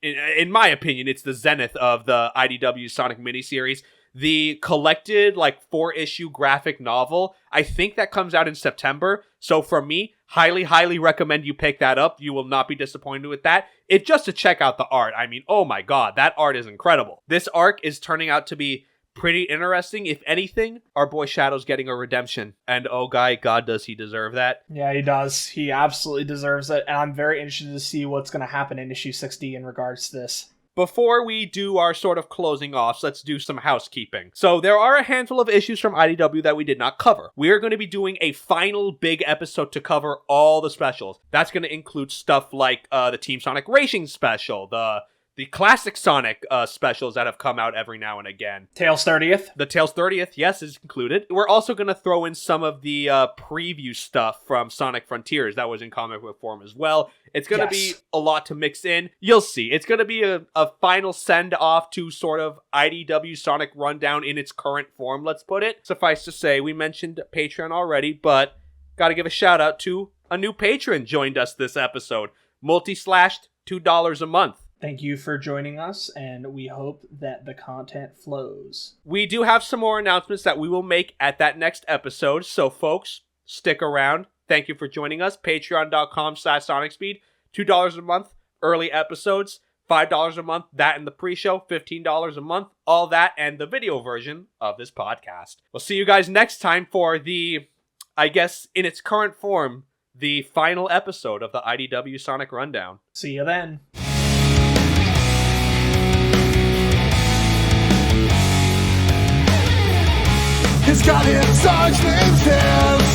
Speaker 2: In my opinion, it's the zenith of the IDW Sonic miniseries. The collected, 4-issue graphic novel, I think that comes out in September. So for me, highly, highly recommend you pick that up. You will not be disappointed with that. It's just to check out the art. I mean, oh my god, that art is incredible. This arc is turning out to be pretty interesting. If anything, our boy Shadow's getting a redemption. And oh god, does he deserve that?
Speaker 3: Yeah, he does. He absolutely deserves it. And I'm very interested to see what's going to happen in issue 60 in regards to this.
Speaker 2: Before we do our sort of closing offs, let's do some housekeeping. So there are a handful of issues from IDW that we did not cover. We are going to be doing a final big episode to cover all the specials. That's going to include stuff like the Team Sonic Racing special, the classic Sonic specials that have come out every now and again.
Speaker 3: Tails 30th.
Speaker 2: The Tails 30th, yes, is included. We're also going to throw in some of the preview stuff from Sonic Frontiers that was in comic book form as well. It's going to be a lot to mix in. You'll see. It's going to be a final send-off to sort of IDW Sonic Rundown in its current form, let's put it. Suffice to say, we mentioned Patreon already, but got to give a shout-out to a new patron joined us this episode. Multi-slashed $2 a month.
Speaker 3: Thank you for joining us, and we hope that the content flows.
Speaker 2: We do have some more announcements that we will make at that next episode, so folks, stick around. Thank you for joining us. Patreon.com/SonicSpeed. $2 a month, early episodes. $5 a month, that and the pre-show. $15 a month, all that, and the video version of this podcast. We'll see you guys next time for the, I guess, in its current form, the final episode of the IDW Sonic Rundown.
Speaker 3: See you then.
Speaker 1: He's got his archman says,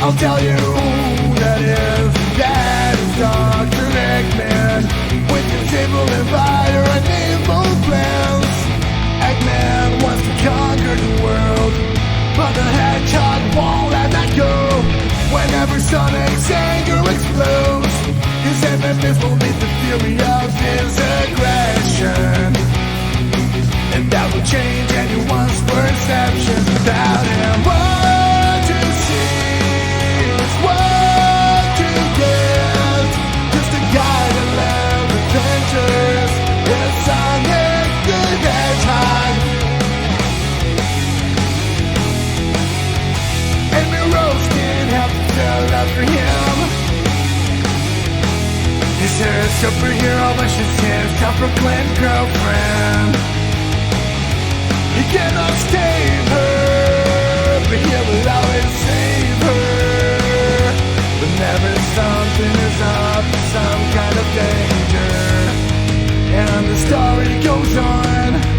Speaker 1: I'll tell you who that is. That is Dr. Eggman, with his evil empire and evil plans. Eggman wants to conquer the world, but the hedgehog won't let that go. Whenever Sonic's anger explodes, his enemies will meet the fury of his aggression. And that will change anyone's perception about him. What you see is what you get. Just a guy that loves adventures. It's Sonic the Hedgehog. And the Rose can't help to feel after him. He's a superhero, but she's his self-proclaimed girlfriend. He cannot save her, but he will always save her. Whenever something is up, some kind of danger, and the story goes on.